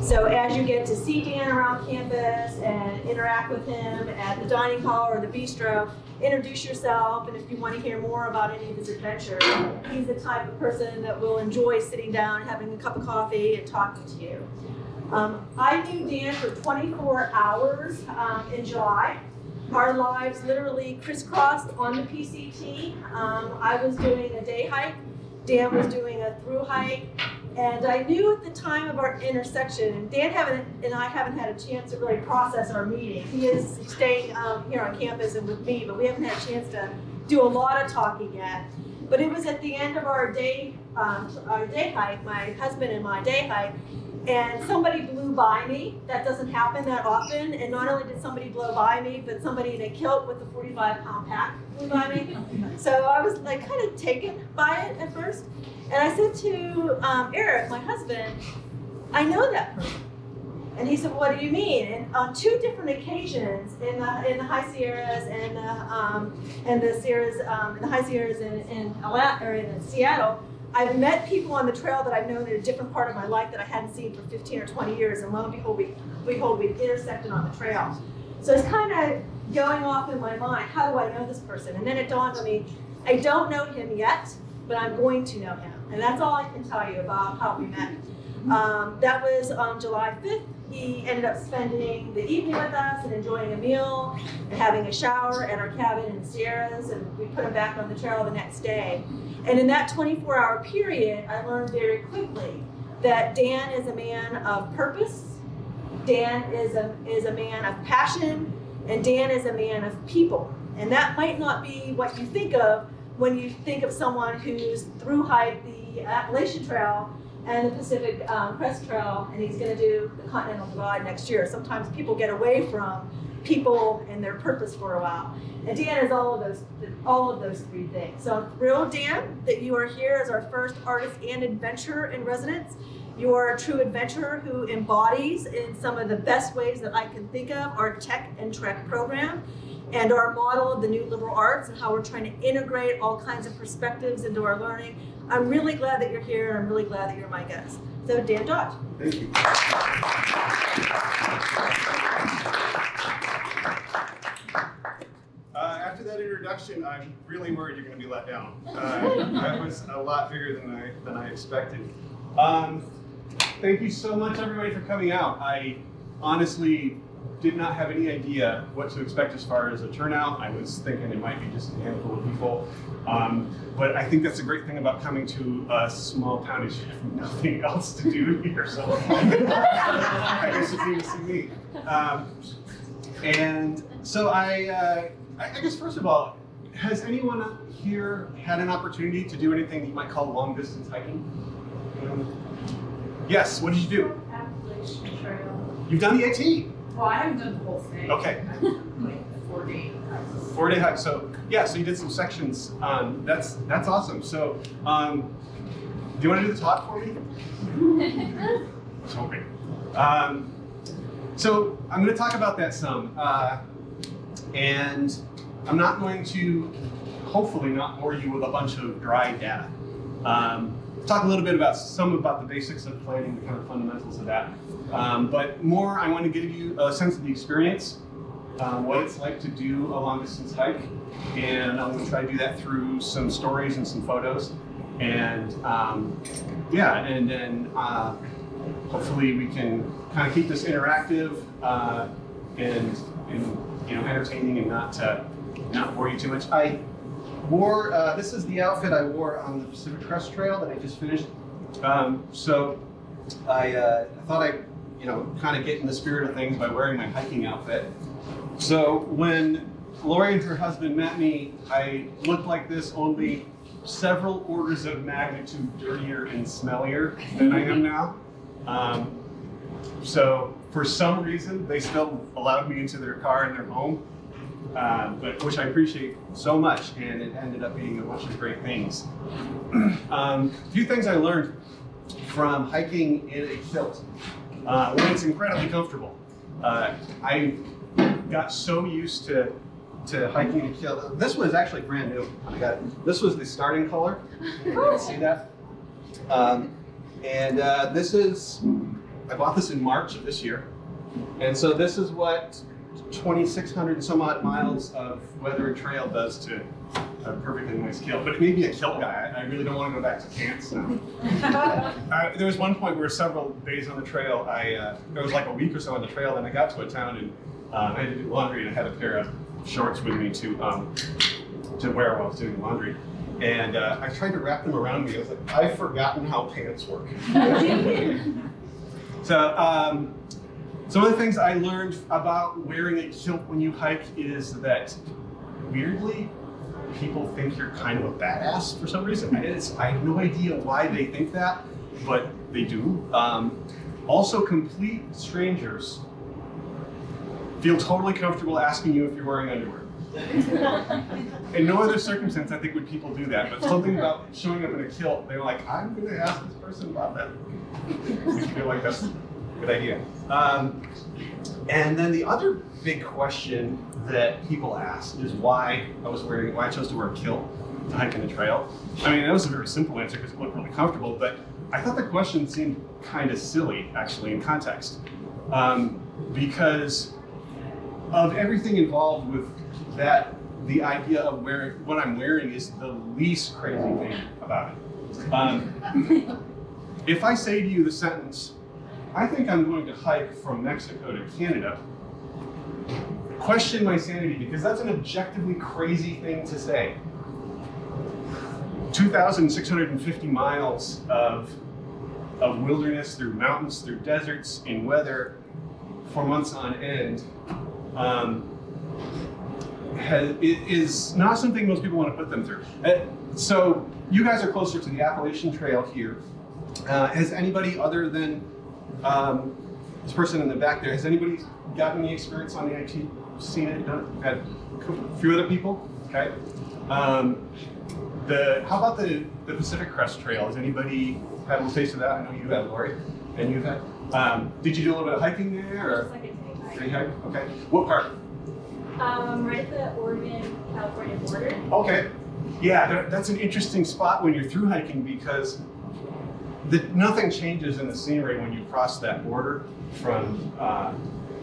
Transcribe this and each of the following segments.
So as you get to see Dan around campus and interact with him at the dining hall or the bistro, introduce yourself, and if you want to hear more about any of his adventures, he's the type of person that will enjoy sitting down, having a cup of coffee, and talking to you. I knew Dan for 24 hours in July. Our lives literally crisscrossed on the PCT. I was doing a day hike, Dan was doing a thru-hike, and I knew at the time of our intersection, and Dan and I haven't had a chance to really process our meeting. He is staying here on campus and with me, but we haven't had a chance to do a lot of talking yet. But it was at the end of our day hike, my husband and my day hike, and somebody blew by me. That doesn't happen that often. And not only did somebody blow by me, but somebody in a kilt with a 45-pound pack blew by me. So I was like kind of taken by it at first. And I said to Eric, my husband, I know that person. And he said, well, what do you mean? And on 2 different occasions in the High Sierras and the Sierras, in the High Sierras in Seattle, I've met people on the trail that I've known in a different part of my life that I hadn't seen for 15 or 20 years, and lo and behold, we intersected on the trail. So it's kind of going off in my mind, how do I know this person? And then it dawned on me, I don't know him yet, but I'm going to know him. And that's all I can tell you about how we met. That was on July 5th. He ended up spending the evening with us and enjoying a meal and having a shower at our cabin in the Sierras, and we put him back on the trail the next day. And in that 24-hour period, I learned very quickly that Dan is a man of purpose, Dan is a man of passion, and Dan is a man of people. And that might not be what you think of when you think of someone who's thru-hiked the Appalachian Trail and the Pacific Crest Trail, and he's going to do the Continental Divide next year. Sometimes people get away from people and their purpose for a while. And Dan is all of those 3 things. So I'm thrilled, Dan, that you are here as our first artist and adventurer in residence. You are a true adventurer who embodies, in some of the best ways that I can think of, our Tech and Trek program and our model of the new liberal arts and how we're trying to integrate all kinds of perspectives into our learning. I'm really glad that you're here, and I'm really glad that you're my guest. So Dan Dodge. Thank you. After that introduction, I'm really worried you're going to be let down. That was a lot bigger than I expected. Thank you so much, everybody, for coming out. I honestly did not have any idea what to expect as far as a turnout. I was thinking it might be just a handful of people. But I think that's a great thing about coming to a small town is you have nothing else to do here. So I guess you need to see me. And so I guess first of all, has anyone here had an opportunity to do anything that you might call long distance hiking? Yes, what did you do? Appalachian Trail. You've done the AT? Well, I haven't done the whole thing. Okay. Like 4-day hikes. 4-day hike. So yeah, so you did some sections. That's awesome. So do you want to do the talk for me? I was hoping. So I'm going to talk about that some, and I'm not going to, hopefully not bore you with a bunch of dry data. Talk a little bit about the basics of planning, the kind of fundamentals of that. But more, I want to give you a sense of the experience, what it's like to do a long distance hike, and I'm going to try to do that through some stories and some photos, and yeah, and then hopefully we can kind of keep this interactive and you know, entertaining and not bore you too much. I wore this is the outfit I wore on the Pacific Crest Trail that I just finished. So I thought I'd kind of get in the spirit of things by wearing my hiking outfit. So when Lori and her husband met me, I looked like this, only several orders of magnitude dirtier and smellier than I am now. So for some reason, they still allowed me into their car and their home, but which I appreciate so much, and it ended up being a bunch of great things. A few things I learned from hiking in a kilt. One, it's incredibly comfortable. I got so used to hiking in a kilt. This was actually brand new. I got it. This was the starting color. You can see that. And this is I bought this in March of this year. And so this is what 2,600 and some odd miles of weather and trail does to a perfectly nice kilt. But it may be a kilt guy. I really don't want to go back to pants now. There was one point where several days on the trail, there was like a week or so on the trail, and I got to a town and I had to do laundry, and I had a pair of shorts with me to wear while I was doing laundry. And I tried to wrap them around me. I was like, I've forgotten how pants work. So some of the things I learned about wearing a kilt when you hike is that, weirdly, people think you're kind of a badass for some reason. I have no idea why they think that, but they do. Also, complete strangers feel totally comfortable asking you if you're wearing underwear. In no other circumstance, I think, would people do that, but something about showing up in a kilt, they're like, I'm going to ask this person about that. I feel like that's a good idea. And then the other big question that people ask is why I chose to wear a kilt to hike in the trail. I mean, that was a very simple answer because it looked really comfortable, but I thought the question seemed kind of silly, actually, in context. Because of everything involved with that, the idea of what I'm wearing is the least crazy thing about it. If I say to you the sentence, I think I'm going to hike from Mexico to Canada, question my sanity, because that's an objectively crazy thing to say. 2,650 miles of wilderness, through mountains, through deserts, in weather, for months on end, is not something most people want to put them through. So you guys are closer to the Appalachian Trail here. Has anybody other than this person in the back there, has anybody gotten any experience on the IT? Seen it, done it? Had a few other people? Okay. How about the Pacific Crest Trail? Has anybody had a little taste of that? I know you have, Lori, and you've had. Did you do a little bit of hiking there? Or? Just like a Day hike? Okay. What part? right at the Oregon-California border. Okay. Yeah, that's an interesting spot when you're through hiking because nothing changes in the scenery when you cross that border from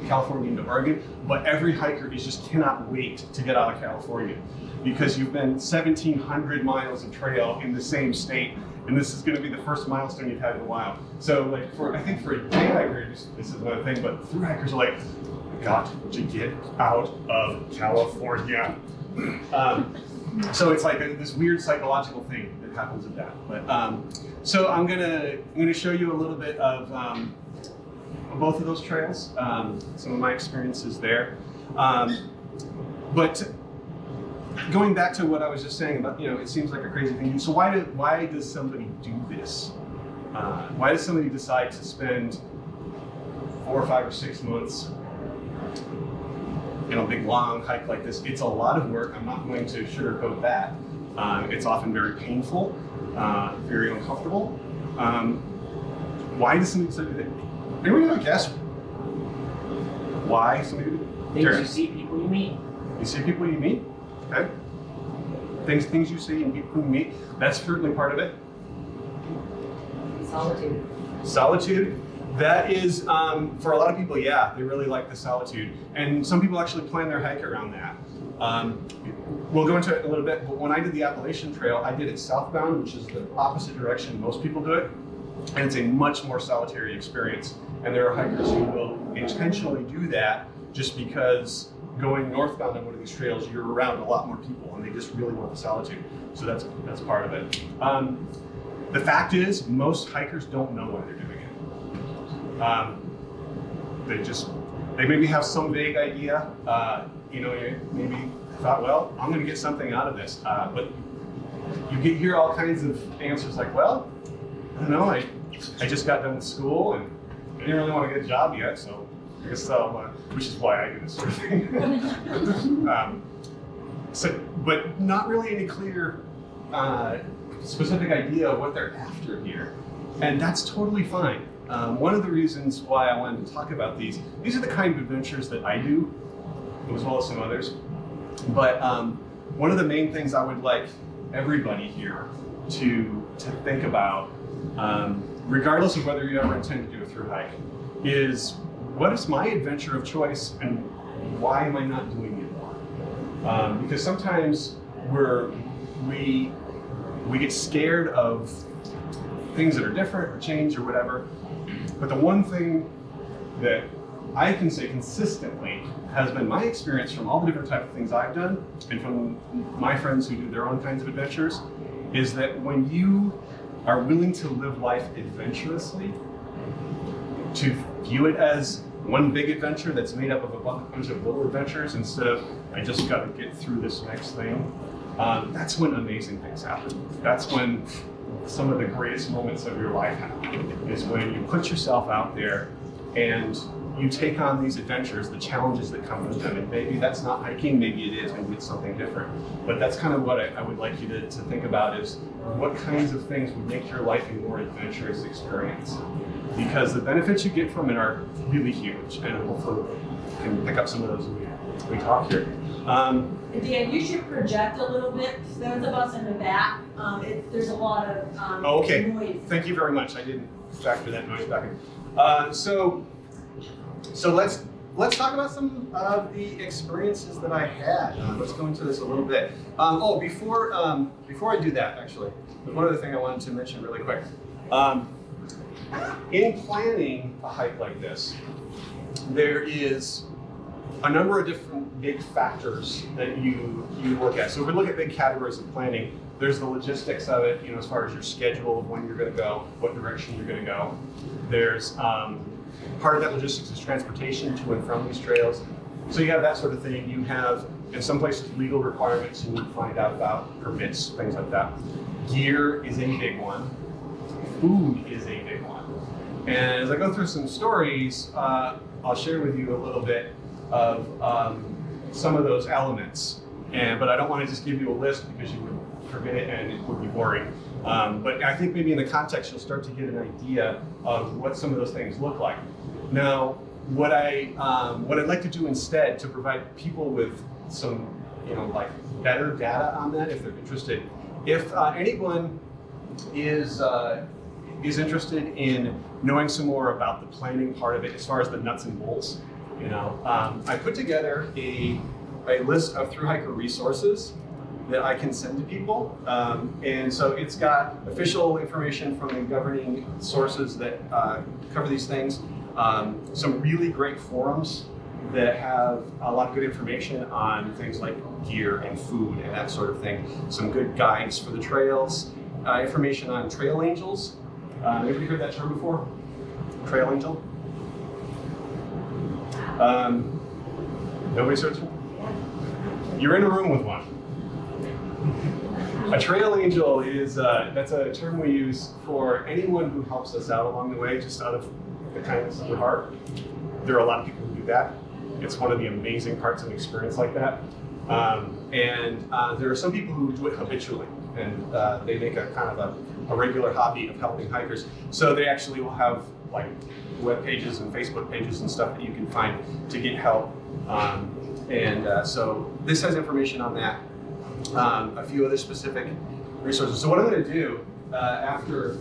California into Oregon, but every hiker just cannot wait to get out of California because you've been 1,700 miles of trail in the same state, and this is going to be the first milestone you've had in a while. So, like, I think for a day hiker, this is another thing, but through hikers are like, got to get out of California. So it's like this weird psychological thing that happens with that. But so I'm gonna show you a little bit of both of those trails, some of my experiences there. But going back to what I was just saying about, it seems like a crazy thing. So why does somebody do this? Why does somebody decide to spend 4 or 5 or 6 months in a big long hike like this? It's a lot of work. I'm not going to sugarcoat that. It's often very painful, very uncomfortable. Why does somebody decide to do that? Anybody have a guess? Why somebody do that? Things you see, people you meet. You see people you meet? Okay. Things you see and people you meet. That's certainly part of it. Solitude. Solitude. That is, for a lot of people, yeah, they really like the solitude. And some people actually plan their hike around that. We'll go into it in a little bit, but when I did the Appalachian Trail, I did it southbound, which is the opposite direction most people do it. And it's a much more solitary experience. And there are hikers who will intentionally do that just because going northbound on one of these trails, you're around a lot more people and they just really want the solitude. So that's part of it. The fact is, most hikers don't know why they're doing it. They maybe have some vague idea. You maybe thought, well, I'm going to get something out of this. But you hear all kinds of answers like, well, I don't know, I just got done with school and I didn't really want to get a job yet, so I guess which is why I do this sort of thing. But not really any clear specific idea of what they're after here. And that's totally fine. One of the reasons why I wanted to talk about these are the kind of adventures that I do, as well as some others. But one of the main things I would like everybody here to think about regardless of whether you ever intend to do a through hike, is what is my adventure of choice and why am I not doing it more? Because sometimes we get scared of things that are different or change or whatever. But the one thing that I can say consistently has been my experience from all the different types of things I've done and from my friends who do their own kinds of adventures is that when you are willing to live life adventurously, to view it as one big adventure that's made up of a bunch of little adventures instead of I just got to get through this next thing, that's when amazing things happen. That's when some of the greatest moments of your life happen, is when you put yourself out there and you take on these adventures, the challenges that come with them. And maybe that's not hiking, maybe it is, maybe it's something different. But that's kind of what I would like you to think about is what kinds of things would make your life a more adventurous experience. Because the benefits you get from it are really huge, and hopefully we can pick up some of those as we talk here. Dan, you should project a little bit. Those of us in the back, there's a lot of okay. noise. Thank you very much. I didn't factor that noise back in. So let's talk about some of the experiences that I had. Let's go into this a little bit. Before I do that, actually, there's one other thing I wanted to mention really quick. In planning a hike like this, there is a number of different big factors that you look at. So if we look at big categories of planning, there's the logistics of it, as far as your schedule of when you're going to go, what direction you're going to go. There's part of that logistics is transportation to and from these trails. So you have that sort of thing. You have, in some places, legal requirements you need to find out about, permits, things like that. Gear is a big one. Food is a big one. And as I go through some stories, I'll share with you a little bit of some of those elements. But I don't want to just give you a list because you would forget it and it would be boring. But I think maybe in the context you'll start to get an idea of what some of those things look like. Now, what I'd like to do instead to provide people with some, like better data on that, if they're interested. If anyone is interested in knowing some more about the planning part of it, as far as the nuts and bolts, I put together a list of thru-hiker resources that I can send to people. And so it's got official information from the governing sources that cover these things. Some really great forums that have a lot of good information on things like gear and food and that sort of thing. Some good guides for the trails. Information on trail angels. Anybody heard that term before? Trail angel? Nobody searched one? You're in a room with one. A trail angel is, that's a term we use for anyone who helps us out along the way, just out of the kindness of their heart. There are a lot of people who do that. It's one of the amazing parts of an experience like that. There are some people who do it habitually, and they make a kind of a regular hobby of helping hikers. So they actually will have like web pages and Facebook pages and stuff that you can find to get help. So this has information on that. A few other specific resources. So what I'm going to do after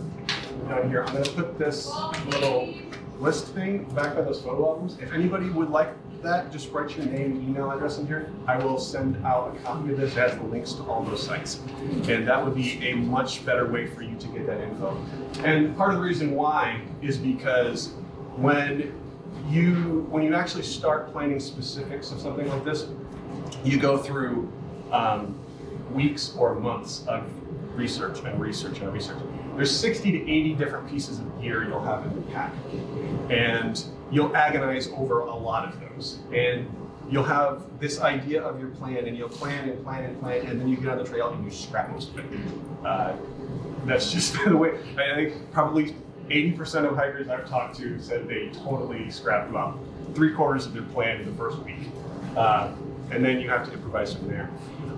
down here, I'm going to put this little list thing back by those photo albums. If anybody would like that, just write your name and email address in here. I will send out a copy of this that has the links to all those sites. And that would be a much better way for you to get that info. And part of the reason why is because when you actually start planning specifics of something like this, you go through weeks or months of research and research and research. There's 60 to 80 different pieces of gear you'll have in the pack. And you'll agonize over a lot of those. And you'll have this idea of your plan, and you'll plan and plan and plan, and then you get on the trail and you scrap most of it. That's just the way. I think probably 80% of hikers I've talked to said they totally scrapped about 3/4 of their plan in the first week. And then you have to improvise from there.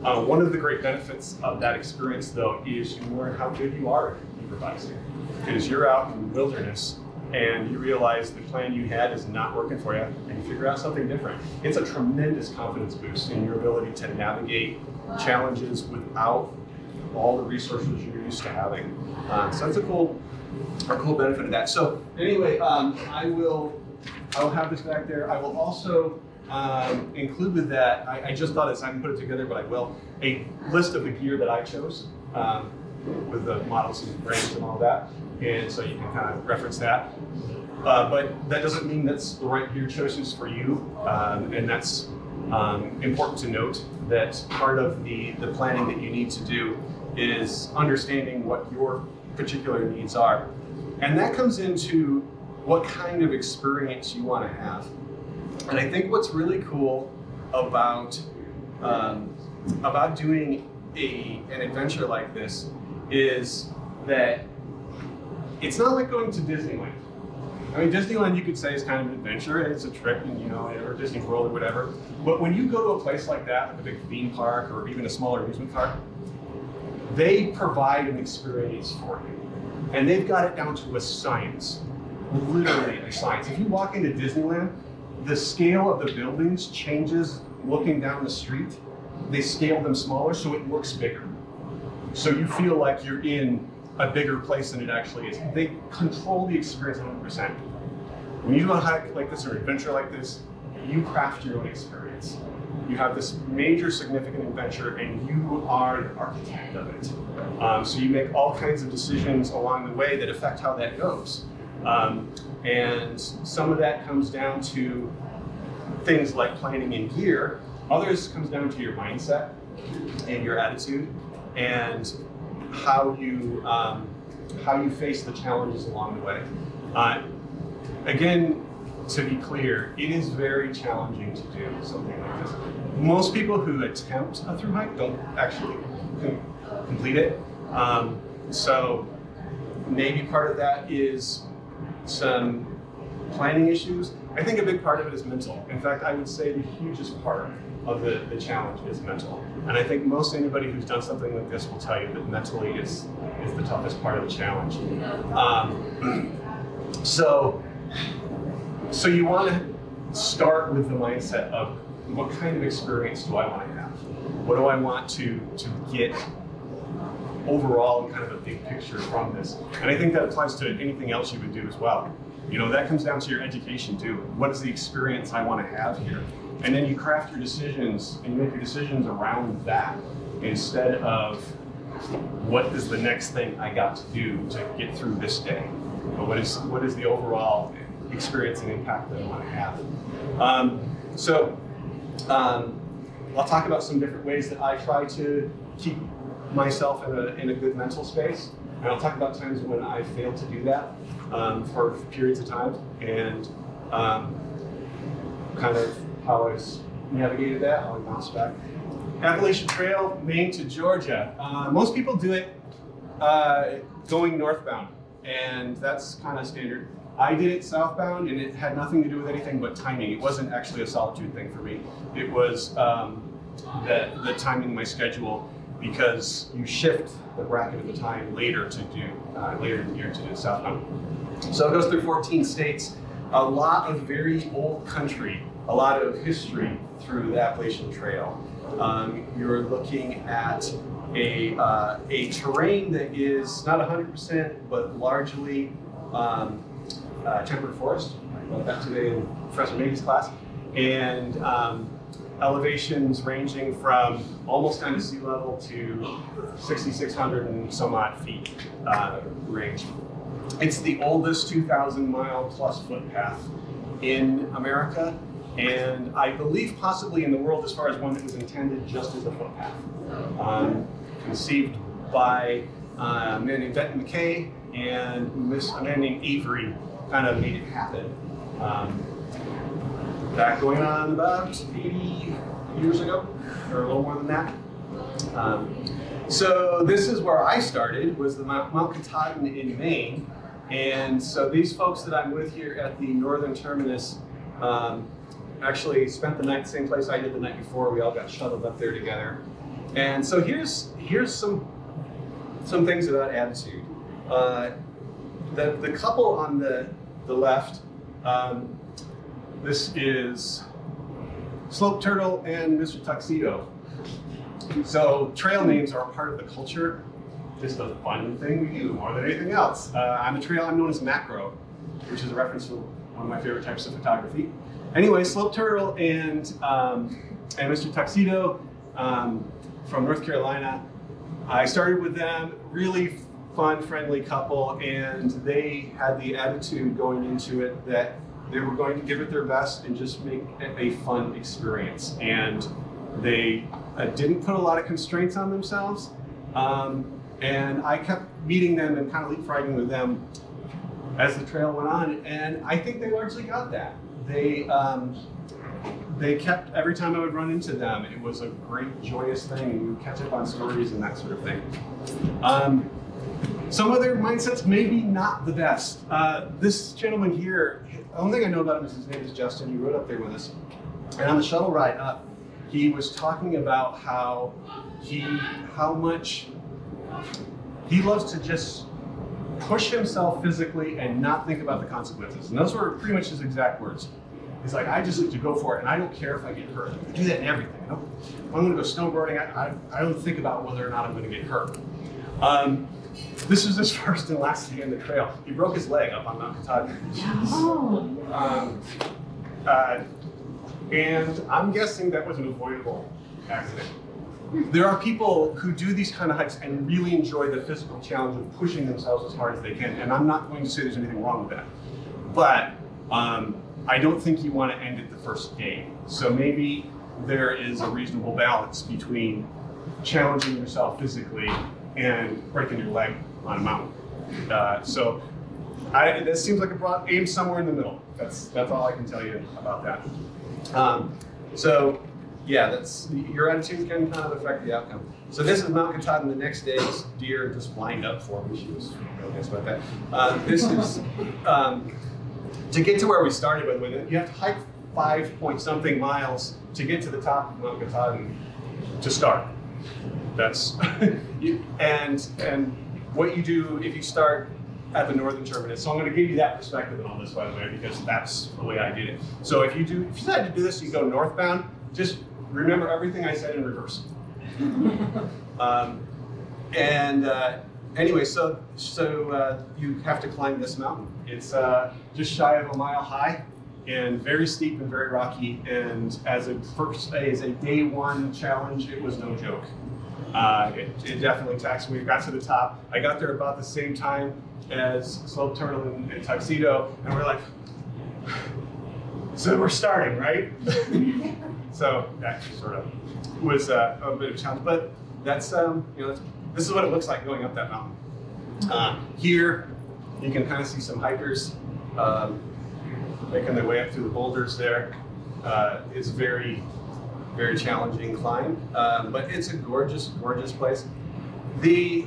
One of the great benefits of that experience, though, is you learn how good you are at improvising. Because you're out in the wilderness and you realize the plan you had is not working for you, and you figure out something different. It's a tremendous confidence boost in your ability to navigate challenges without all the resources you're used to having. So it's a cool a cool benefit of that. So anyway, I will have this back there. I will also include with that, I just thought as I can put it together, but I will, a list of the gear that I chose with the models and frames and all that. And so you can kind of reference that. But that doesn't mean that's the right gear choices for you. And that's important to note that part of the planning that you need to do is understanding what your particular needs are. And that comes into what kind of experience you want to have. And I think what's really cool about doing an adventure like this is that it's not like going to Disneyland. I mean, Disneyland, you could say, is kind of an adventure. It's a trip, and or Disney World or whatever. But when you go to a place like that, like a big theme park or even a smaller amusement park, they provide an experience for you. And they've got it down to a science, literally a science. If you walk into Disneyland, the scale of the buildings changes looking down the street. They scale them smaller so it looks bigger. So you feel like you're in a bigger place than it actually is. They control the experience 100%. When you go on a hike like this or an adventure like this, you craft your own experience. You have this major significant adventure and you are the architect of it. So you make all kinds of decisions along the way that affect how that goes. And some of that comes down to things like planning and gear. Others comes down to your mindset and your attitude and how you face the challenges along the way. Again, to be clear, it is very challenging to do something like this. Most people who attempt a through hike don't actually complete it. So maybe part of that is some planning issues. I think a big part of it is mental. In fact, I would say the hugest part of the challenge is mental. And I think most anybody who's done something like this will tell you that mentally is the toughest part of the challenge. So you want to start with the mindset of what kind of experience do I want to have? What do I want to get overall in kind of a big picture from this? And I think that applies to anything else you would do as well. That comes down to your education too. What is the experience I want to have here? And then you craft your decisions and you make your decisions around that instead of what is the next thing I got to do to get through this day? But what is the overall experience and impact that I want to have? I'll talk about some different ways that I try to keep myself in a good mental space. And I'll talk about times when I failed to do that for periods of time and kind of how I navigated that, how I bounced back. Appalachian Trail, Maine to Georgia. Most people do it going northbound, and that's kind of standard. I did it southbound, and it had nothing to do with anything but timing. It wasn't actually a solitude thing for me. It was the timing of my schedule, because you shift the bracket of the time later to do later in the year to do southbound. So it goes through 14 states, a lot of very old country, a lot of history through the Appalachian Trail. You're looking at a terrain that is not 100%, but largely temperate forest. I learned that today in Professor Mady's class. And elevations ranging from almost down to sea level to 6,600 and some odd feet range. It's the oldest 2,000 mile plus footpath in America, and I believe possibly in the world as far as one that was intended just as a footpath. Conceived by a man named Benton McKay, and a man named Avery kind of made it happen. That going on about 80 years ago, or a little more than that. So this is where I started, was the Mount Katahdin in Maine. And so these folks that I'm with here at the northern terminus actually spent the night the same place I did the night before. We all got shuttled up there together. And so here's some things about attitude. The couple on the left, this is Slope Turtle and Mr. Tuxedo. So trail names are a part of the culture just a fun thing we do more than anything else. On the trail, I'm known as macro, which is a reference to one of my favorite types of photography. Anyway, Slope Turtle and Mr. Tuxedo from North Carolina. I started with them, really fun, friendly couple, and they had the attitude going into it that they were going to give it their best and just make it a fun experience. And they didn't put a lot of constraints on themselves. And I kept meeting them and kind of leapfrogging with them as the trail went on, and I think they largely got that. They kept, every time I would run into them, it was a great, joyous thing, and we would catch up on stories and that sort of thing. Some of their mindsets maybe not the best. This gentleman here, the only thing I know about him is his name is Justin. He rode up there with us, and on the shuttle ride up, he was talking about how much he loves to just push himself physically and not think about the consequences. And those were pretty much his exact words. He's like, I just like to go for it, and I don't care if I get hurt. I do that in everything. If I'm going to go snowboarding, I don't think about whether or not I'm going to get hurt. This was his first and last day on the trail. He broke his leg up on Mount Katahdin. And I'm guessing that was an avoidable accident. There are people who do these kind of hikes and really enjoy the physical challenge of pushing themselves as hard as they can, and I'm not going to say there's anything wrong with that. But I don't think you want to end it the first day. So maybe there is a reasonable balance between challenging yourself physically and breaking your leg on a mountain. So this seems like a broad aim somewhere in the middle. That's all I can tell you about that. So yeah, that's your attitude can kind of affect the outcome. So this is Mount Katahdin. The next day's deer just lined up for me. She was real nice about that. This is to get to where we started with it. You have to hike 5-point-something miles to get to the top of Mount Katahdin to start. That's and what you do if you start at the northern terminus. So I'm going to give you that perspective on all this, by the way, because that's the way I did it. So if you decide to do this, you go northbound. Just remember everything I said in reverse. Anyway, so you have to climb this mountain. It's just shy of a mile high and very steep and very rocky. And as a day one challenge, it was no joke. It definitely taxed me. We got to the top. I got there about the same time as Slope Turtle and Tuxedo, and we're like, so we're starting, right? So that sort of was a bit of a challenge, but that's this is what it looks like going up that mountain. Here, you can kind of see some hikers making their way up through the boulders there. It's very, very challenging climb, but it's a gorgeous, gorgeous place. The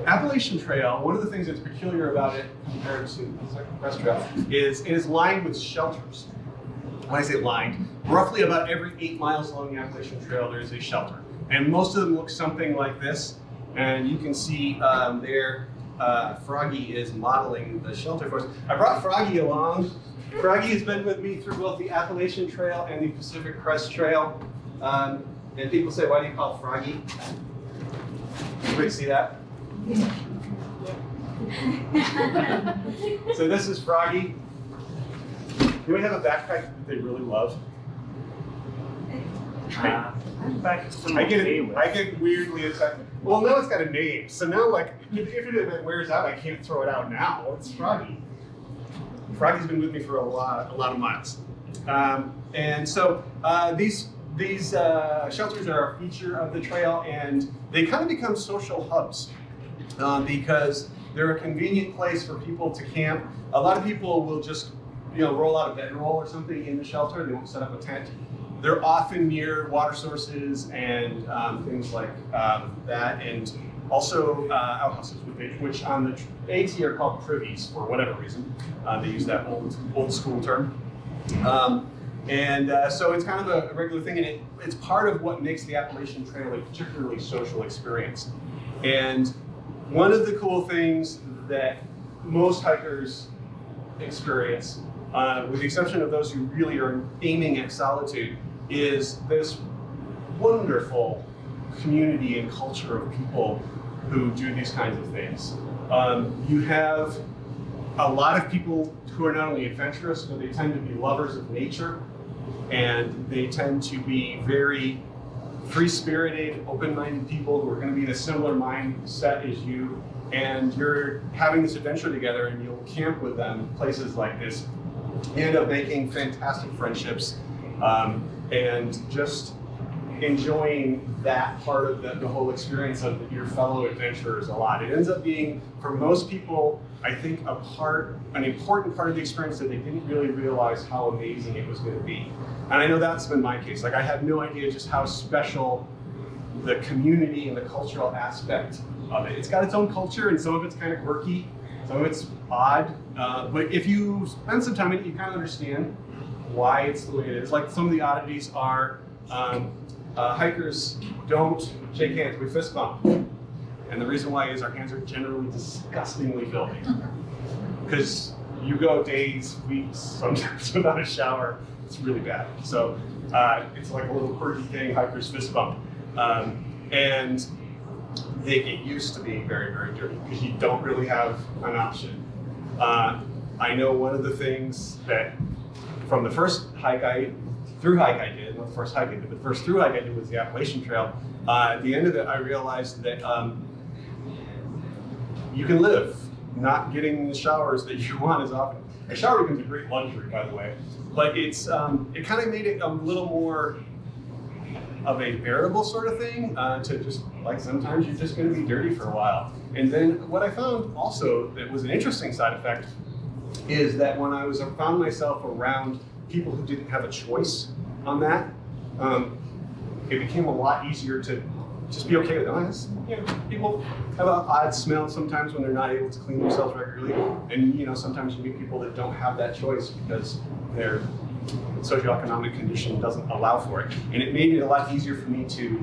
Appalachian Trail, one of the things that's peculiar about it compared to the Second Crest Trail is it is lined with shelters. When I say lined, roughly about every 8 miles along the Appalachian Trail there is a shelter. And most of them look something like this. And you can see there, Froggy is modeling the shelter for us. I brought Froggy along. Froggy has been with me through both the Appalachian Trail and the Pacific Crest Trail. And people say, why do you call it Froggy? Anybody see that? So this is Froggy. Do we have a backpack that they really love? I get weirdly excited. Well, now it's got a name, so now like if it wears out, I can't throw it out now. It's Froggy. Froggy's been with me for a lot of miles, and so these shelters are a feature of the trail, and they kind of become social hubs because they're a convenient place for people to camp. A lot of people will just roll out a bedroll or something in the shelter. They won't set up a tent. They're often near water sources and things like that, and also outhouses, which on the AT are called privies for whatever reason. They use that old school term. So it's kind of a regular thing, and it's part of what makes the Appalachian Trail a particularly social experience. And one of the cool things that most hikers experience, with the exception of those who really are aiming at solitude, is this wonderful community and culture of people who do these kinds of things. You have a lot of people who are not only adventurous, but they tend to be lovers of nature, and they tend to be very free-spirited, open-minded people who are going to be in a similar mindset as you, and you're having this adventure together, and you'll camp with them in places like this. You end up making fantastic friendships, and just enjoying that part of the whole experience of your fellow adventurers a lot. It ends up being, for most people, I think an important part of the experience that they didn't really realize how amazing it was going to be. And I know that's been my case. Like, I had no idea just how special the community and the cultural aspect of it. It's got its own culture, and some of it's kind of quirky, some of it's odd. But if you spend some time in it, you kind of understand why it's the way it is. Like, some of the oddities are hikers don't shake hands, we fist bump. And the reason why is our hands are generally disgustingly filthy. Because you go days, weeks, sometimes without a shower. It's really bad. So it's like a little quirky thing, hikers fist bump. And they get used to being very, very dirty because you don't really have an option. I know one of the things that from the first thru-hike I did, not the first hike I did, but the first thru-hike I did was the Appalachian Trail. At the end of it, I realized that you can live not getting the showers that you want as often. A shower becomes a great luxury, by the way, but it's it kind of made it a little more of a bearable sort of thing to just, like, sometimes you're just going to be dirty for a while. And then what I found also that was an interesting side effect is that when I found myself around people who didn't have a choice on that, it became a lot easier to just be okay with it. You know, people have an odd smell sometimes when they're not able to clean themselves regularly, and you know, sometimes you meet people that don't have that choice because their socioeconomic condition doesn't allow for it. And it made it a lot easier for me to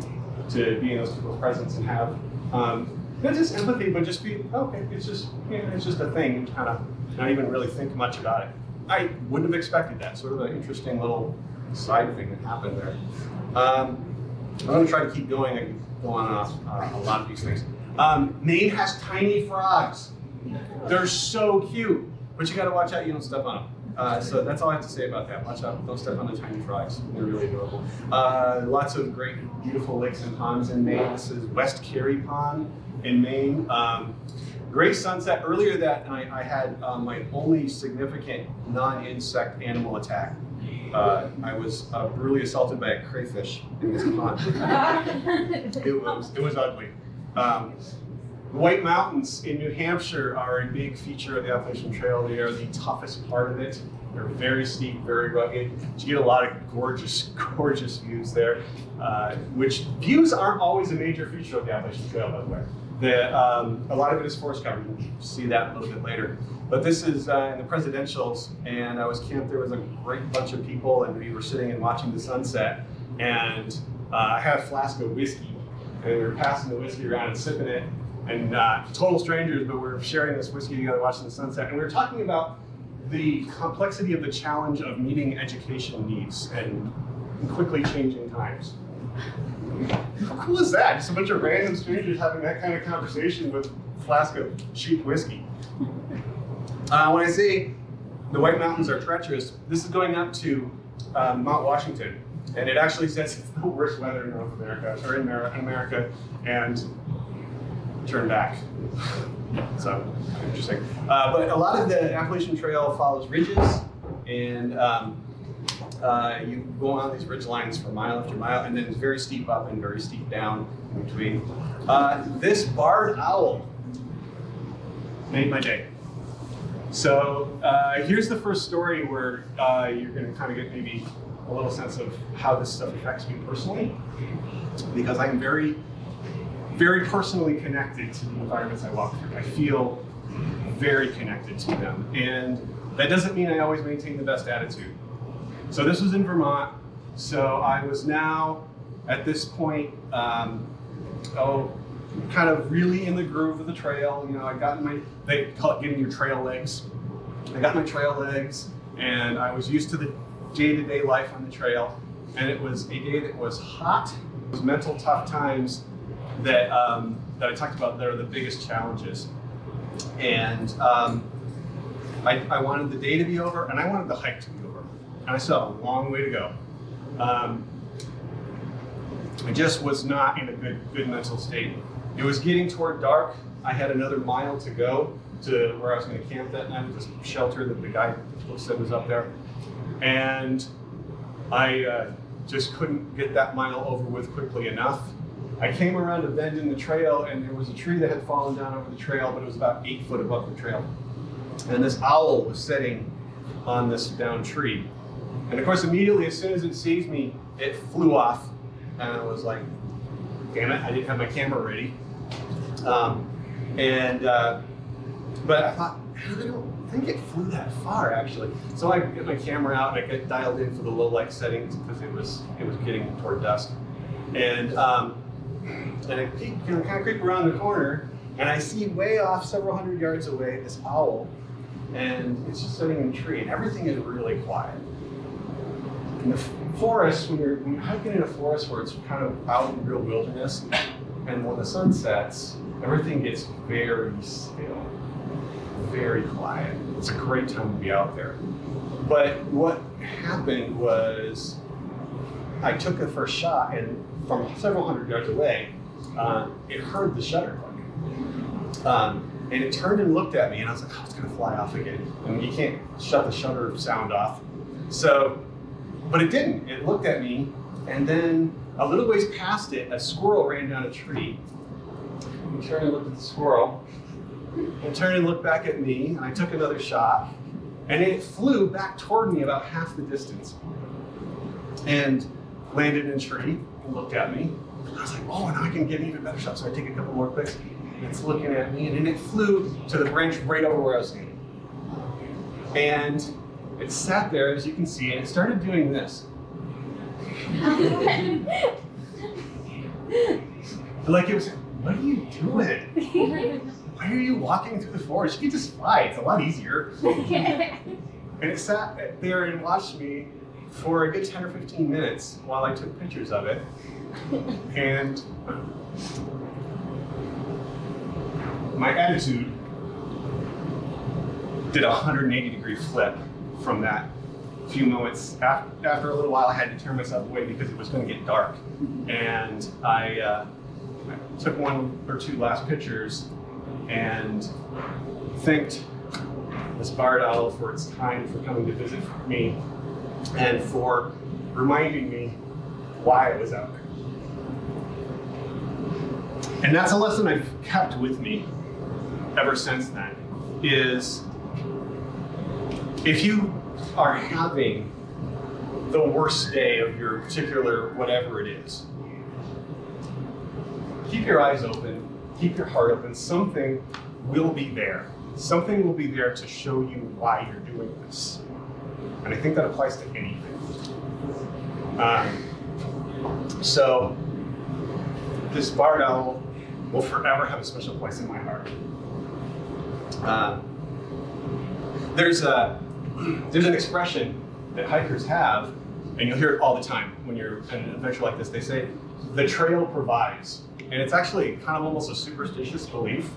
be in those people's presence and have not just empathy, but just be, okay, it's just, you know, it's just a thing, and kind of not even really think much about it. I wouldn't have expected that. Sort of an interesting little side thing that happened there. I'm going to try to keep going and go on and off a lot of these things. Maine has tiny frogs. They're so cute, but you got to watch out you don't step on them. So that's all I have to say about that. Watch out, don't step on the tiny frogs. They're really adorable. Lots of great, beautiful lakes and ponds in Maine. This is West Carey Pond in Maine. Great sunset. Earlier that night, I had my only significant non-insect animal attack. I was brutally assaulted by a crayfish in this pond. It was ugly. The White Mountains in New Hampshire are a big feature of the Appalachian Trail. They are the toughest part of it. They're very steep, very rugged. You get a lot of gorgeous, gorgeous views there, which views aren't always a major feature of the Appalachian Trail, by the way. A lot of it is forest cover. You can see that a little bit later. But this is in the presidentials, and I was camped. There was a great bunch of people, and we were sitting and watching the sunset. And I had a flask of whiskey, and we were passing the whiskey around and sipping it. And total strangers, but we were sharing this whiskey together, watching the sunset. And we were talking about the complexity of the challenge of meeting education needs and quickly changing times. How cool is that? Just a bunch of random strangers having that kind of conversation with a flask of cheap whiskey. When I say the White Mountains are treacherous, this is going up to Mount Washington. And it actually says it's the worst weather in North America, or in America, and turn back. So, interesting. But a lot of the Appalachian Trail follows ridges, and you go on these ridge lines for mile after mile, and then it's very steep up and very steep down in between. This barred owl made my day. So here's the first story where you're going to kind of get maybe a little sense of how this stuff affects me personally, because I'm very, very personally connected to the environments I walk through. I feel very connected to them, and that doesn't mean I always maintain the best attitude. So this was in Vermont, so I was now, at this point, kind of really in the groove of the trail. You know, I got they call it getting your trail legs. I got my trail legs, and I was used to the day-to-day life on the trail, and it was a day that was hot those mental tough times that, that I talked about that are the biggest challenges. And I wanted the day to be over, and I wanted the hike to be over. And I still have a long way to go. I just was not in a good mental state. It was getting toward dark. I had another mile to go to where I was going to camp that night, this shelter that the guy said was up there. And I just couldn't get that mile over with quickly enough. I came around a bend in the trail, and there was a tree that had fallen down over the trail, but it was about 8 foot above the trail. And this owl was sitting on this downed tree. And of course, immediately, as soon as it sees me, it flew off. And I was like, damn it, I didn't have my camera ready. But I thought, I don't think it flew that far, actually. So I get my camera out, and I get dialed in for the low light settings because it was getting toward dusk. And I peek, kind of creep around the corner, and I see way off, several hundred yards away, this owl, and it's just sitting in a tree, and everything is really quiet. In the forest, when you're hiking in a forest where it's kind of out in real wilderness, and when the sun sets, everything gets very still, very quiet. It's a great time to be out there. But what happened was I took the first shot, and from several hundred yards away, it heard the shutter click. And it turned and looked at me, and I was like, oh, it's gonna fly off again. And you can't shut the shutter sound off. So, but it didn't. It looked at me, and then a little ways past it, a squirrel ran down a tree. I turned and looked at the squirrel, and turned and looked back at me, and I took another shot, and it flew back toward me about half the distance, and landed in a tree and looked at me. I was like, oh, now I can get an even better shot. So I take a couple more clicks, and it's looking at me, and then it flew to the branch right over where I was standing. And it sat there, as you can see, and it started doing this. Like it was, what are you doing? Why are you walking through the forest? You can just fly, it's a lot easier. And it sat there and watched me for a good 10 or 15 minutes while I took pictures of it. And my attitude did a 180-degree flip from that few moments. After a little while, I had to turn myself away because it was going to get dark. And I took one or two last pictures and thanked this barred owl for its time for coming to visit me and for reminding me why I was out there. And that's a lesson I've kept with me ever since then, is if you are having the worst day of your particular whatever it is, keep your eyes open, keep your heart open. Something will be there. Something will be there to show you why you're doing this. And I think that applies to anything. So this barred owl will forever have a special place in my heart. There's an expression that hikers have, and you'll hear it all the time when you're in an adventure like this. They say, the trail provides. And it's actually kind of almost a superstitious belief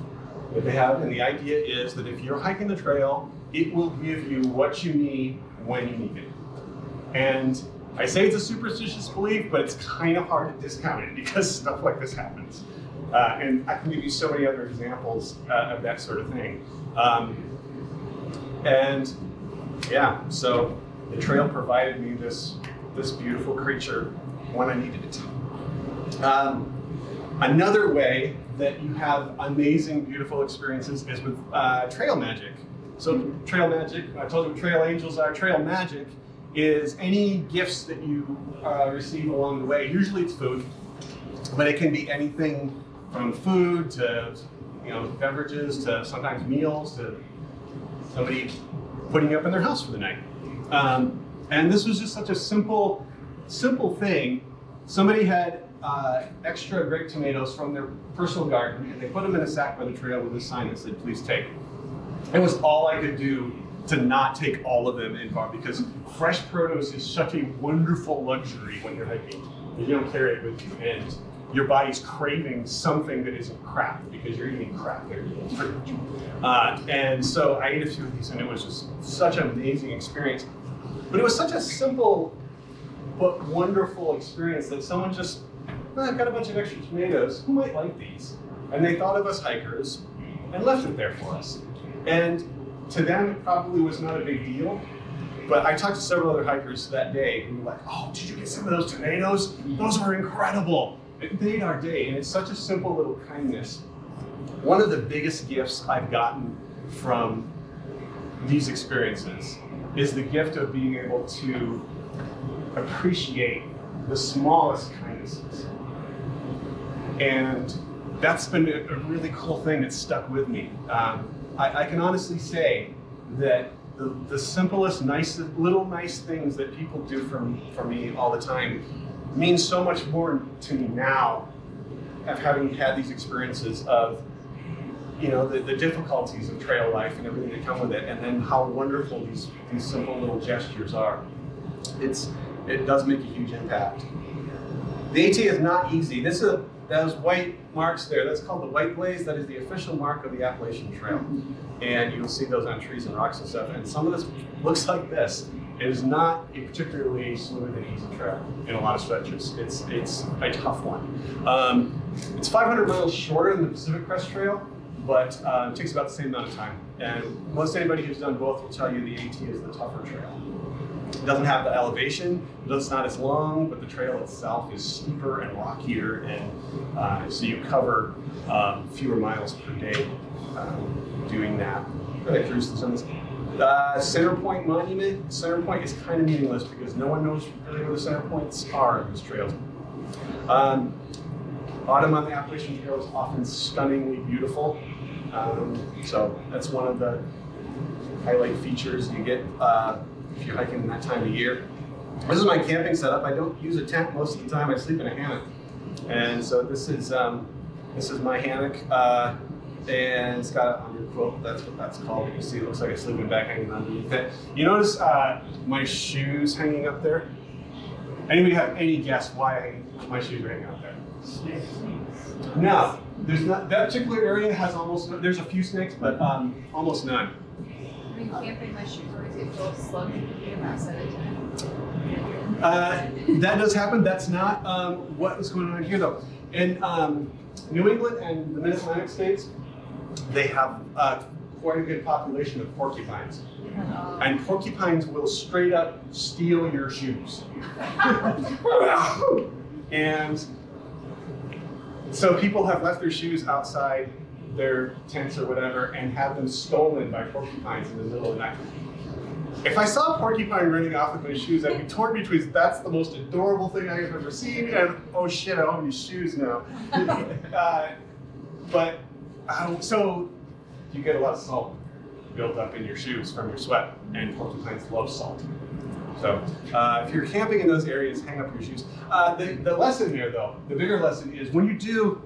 that they have. And the idea is that if you're hiking the trail, it will give you what you need when you need it. And I say it's a superstitious belief, but it's kind of hard to discount it because stuff like this happens. And I can give you so many other examples of that sort of thing. And yeah, so the trail provided me this beautiful creature when I needed it. Another way that you have amazing, beautiful experiences is with trail magic. So trail magic, I told you what trail angels are. Trail magic is any gifts that you receive along the way. Usually it's food, but it can be anything from food to beverages to sometimes meals to somebody putting you up in their house for the night. And this was just such a simple thing. Somebody had extra grape tomatoes from their personal garden, and they put them in a sack by the trail with a sign that said, please take. It was all I could do to not take all of them in far, because fresh produce is such a wonderful luxury when you're hiking. You don't carry it with you, and your body's craving something that isn't crap because you're eating crap there, pretty much. And so I ate a few of these, and it was just such an amazing experience. But it was such a simple but wonderful experience that someone just, I've got a bunch of extra tomatoes, who might like these? And they thought of us hikers and left it there for us. And to them, it probably was not a big deal. But I talked to several other hikers that day who were like, oh, did you get some of those tomatoes? Those were incredible. It made our day, and it's such a simple little kindness. One of the biggest gifts I've gotten from these experiences is the gift of being able to appreciate the smallest kindnesses. And that's been a really cool thing that's stuck with me. I can honestly say that the simplest, little nice things that people do for me all the time means so much more to me now, of having had these experiences of, you know, the difficulties of trail life and everything that come with it, and then how wonderful these simple little gestures are. It does make a huge impact. The AT is not easy. Those white marks there, that's called the white blaze. That is the official mark of the Appalachian Trail. And you'll see those on trees and rocks and stuff. And some of this looks like this. It is not a particularly smooth and easy trail in a lot of stretches. It's a tough one. It's 500 miles shorter than the Pacific Crest Trail, but it takes about the same amount of time. And most anybody who's done both will tell you the AT is the tougher trail. It doesn't have the elevation, it's not as long, but the trail itself is steeper and rockier, and so you cover fewer miles per day doing that. Really cruise through some of this. Center Point Monument. Center Point is kind of meaningless because no one knows really where the center points are in these trails. Autumn on the Appalachian Trail is often stunningly beautiful, so that's one of the highlight features you get if you're hiking in that time of year. This is my camping setup. I don't use a tent most of the time. I sleep in a hammock, and so this is my hammock, and it's got an under quilt. That's what that's called. You can see it looks like a sleeping bag hanging underneath it. You notice my shoes hanging up there? Anybody have any guess why my shoes are hanging up there? Snakes. No, there's not. That particular area has there's a few snakes, but almost none. I mean, camping, my shoes always get full of slugs and be about 7 times. That does happen. That's not what is going on here, though. In New England and the Mid-Atlantic states, they have quite a good population of porcupines. And porcupines will straight up steal your shoes. And so people have left their shoes outside their tents or whatever and have them stolen by porcupines in the middle of the night. If I saw a porcupine running off with my shoes, I'd be torn between that's the most adorable thing I have ever seen and oh shit, I own these shoes now. So you get a lot of salt built up in your shoes from your sweat, and porcupines love salt. So if you're camping in those areas, hang up your shoes. The lesson here, though, the bigger lesson is when you do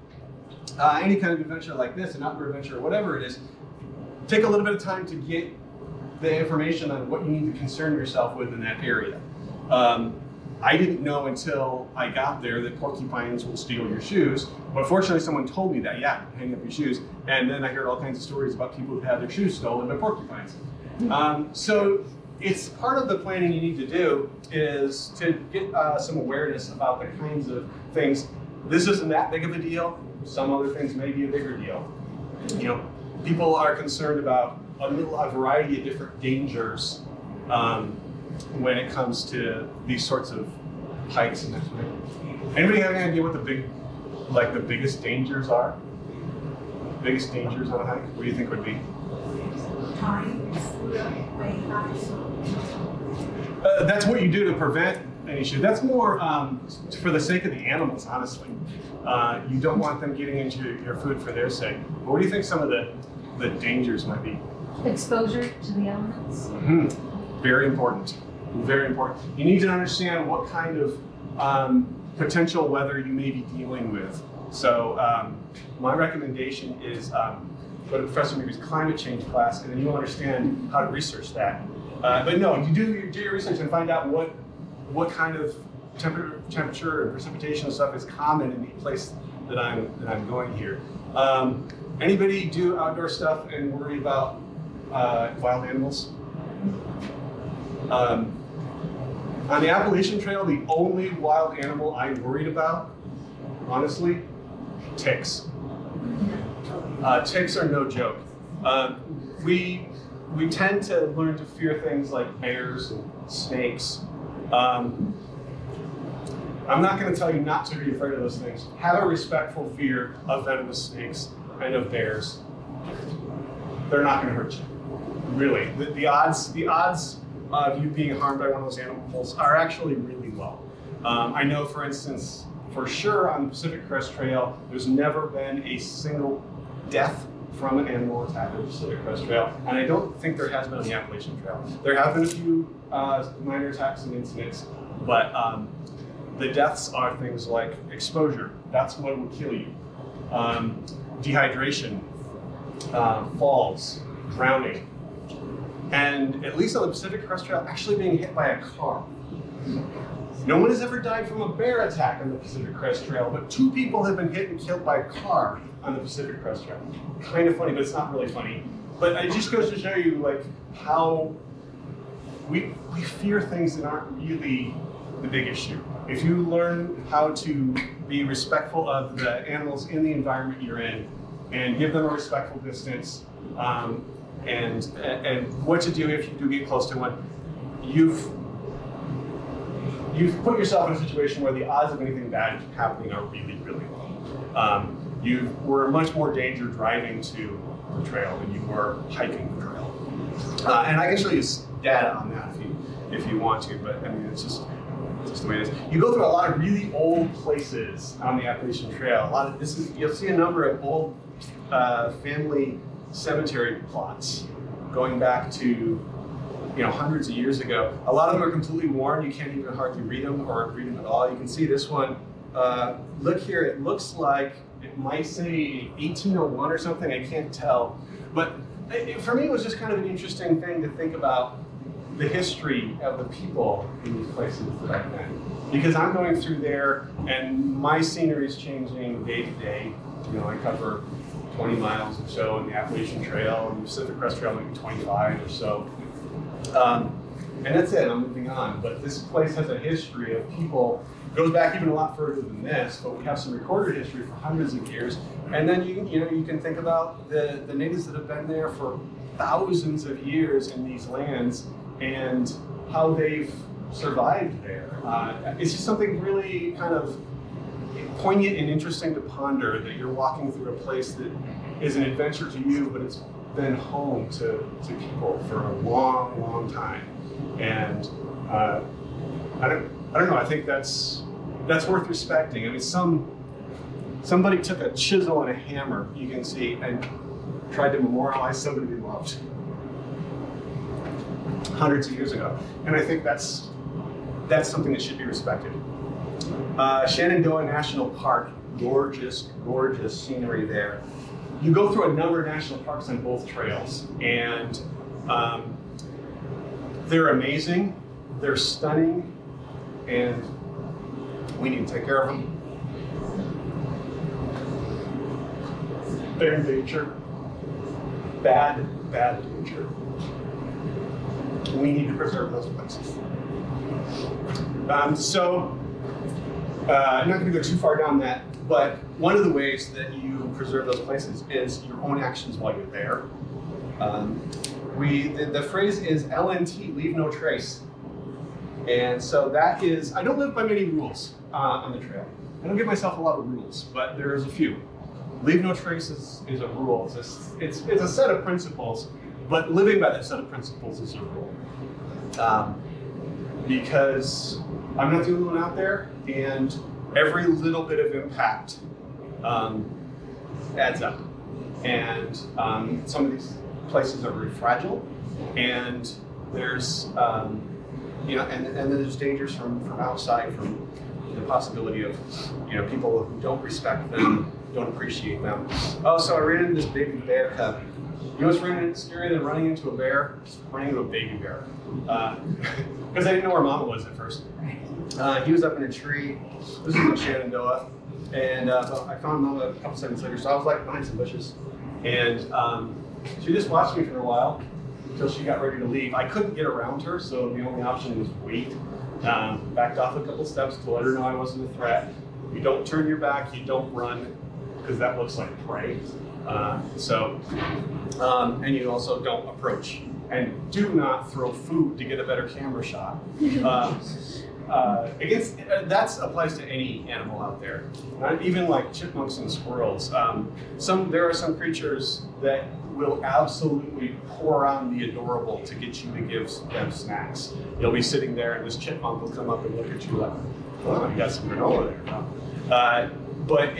any kind of adventure like this, an outdoor adventure or whatever it is, take a little bit of time to get the information on what you need to concern yourself with in that area. I didn't know until I got there that porcupines will steal your shoes, but fortunately someone told me that, yeah, hang up your shoes, and then I heard all kinds of stories about people who've had their shoes stolen by porcupines. So it's part of the planning you need to do is to get some awareness about the kinds of things. This isn't that big of a deal. Some other things may be a bigger deal. You know, people are concerned about a variety of different dangers when it comes to these sorts of hikes and that sort of thing. Anybody have any idea what the biggest dangers are? Biggest dangers on a hike? What do you think would be? That's what you do to prevent an issue. That's more for the sake of the animals, honestly. You don't want them getting into your food for their sake. But what do you think some of the dangers might be? Exposure to the elements. Mm-hmm. Very important. Very important. You need to understand what kind of potential weather you may be dealing with. So my recommendation is go to Professor Meary's climate change class, and then you'll understand how to research that. But no, you do your research and find out what kind of temperature and precipitation and stuff is common in the place that I'm going here. Anybody do outdoor stuff and worry about wild animals? On the Appalachian Trail, the only wild animal I worried about, honestly, ticks. Ticks are no joke. We tend to learn to fear things like bears and snakes. I'm not going to tell you not to be afraid of those things. Have a respectful fear of venomous snakes and of bears. They're not going to hurt you. Really, the odds of you being harmed by one of those animals are actually really low. I know, for instance, for sure on the Pacific Crest Trail, there's never been a single death from an animal attack on the Pacific Crest Trail, and I don't think there has been on the Appalachian Trail. There have been a few minor attacks and incidents, but the deaths are things like exposure. That's what will kill you. Dehydration, falls, drowning, and at least on the Pacific Crest Trail, actually being hit by a car. No one has ever died from a bear attack on the Pacific Crest Trail, but 2 people have been hit and killed by a car on the Pacific Crest Trail. Kind of funny, but it's not really funny. But it just goes to show you like how we fear things that aren't really the big issue. If you learn how to be respectful of the animals in the environment you're in and give them a respectful distance, and what to do if you do get close to one, you've put yourself in a situation where the odds of anything bad happening are really, really low. You were in much more danger driving to the trail than you were hiking the trail. And I can show you data on that if you want to, but I mean, it's just the way it is. You go through a lot of really old places on the Appalachian Trail. You'll see a number of old family cemetery plots going back to hundreds of years ago. A lot of them are completely worn. You can't even hardly read them or read them at all. You can see this one. Look here, it looks like it might say 1801 or something. I can't tell. But for me, it was just kind of an interesting thing to think about the history of the people in these places that I've been. Because I'm going through there and my scenery is changing day to day. I cover 20 miles or so on the Appalachian Trail, and the Pacific Crest Trail maybe 25 or so. And that's it, I'm moving on. But this place has a history of people, goes back even a lot further than this, but we have some recorded history for hundreds of years. And then you can think about the natives that have been there for thousands of years in these lands and how they've survived there. It's just something really kind of poignant and interesting to ponder, that you're walking through a place that is an adventure to you, but it's been home to people for a long, long time. And I don't know. I think that's worth respecting. I mean, somebody took a chisel and a hammer, you can see, and tried to memorialize somebody they loved hundreds of years ago. And I think that's something that should be respected. Shenandoah National Park, gorgeous, gorgeous scenery there. You go through a number of national parks on both trails, and they're amazing, they're stunning, and we need to take care of them. They're in danger. Bad, bad danger. We need to preserve those places. I'm not going to go too far down that, but one of the ways that you preserve those places is your own actions while you're there. The phrase is LNT, leave no trace. And so that is, I don't live by many rules on the trail. I don't give myself a lot of rules, but there's a few. Leave no trace is a rule. It's a set of principles, but living by that set of principles is a rule. Because I'm not the only one out there, and every little bit of impact adds up. And some of these places are very fragile, and there's and then there's dangers from outside, from the possibility of people who don't respect them, don't appreciate them. Oh, so I ran into this baby bear cub. You know what's scarier than running into a bear? Running into a baby bear. Because I didn't know where Mama was at first. He was up in a tree. This was in Shenandoah. And I found him a couple seconds later. So I was like behind some bushes. And she just watched me for a while until she got ready to leave. I couldn't get around her, so the only option was wait. Backed off a couple steps to let her know I wasn't a threat. You don't turn your back, you don't run, because that looks like prey. And you also don't approach. And do not throw food to get a better camera shot. That applies to any animal out there, not even like chipmunks and squirrels. There are some creatures that will absolutely pour on the adorable to get you to give them snacks. You'll be sitting there and this chipmunk will come up and look at you like, oh, you got some granola there. But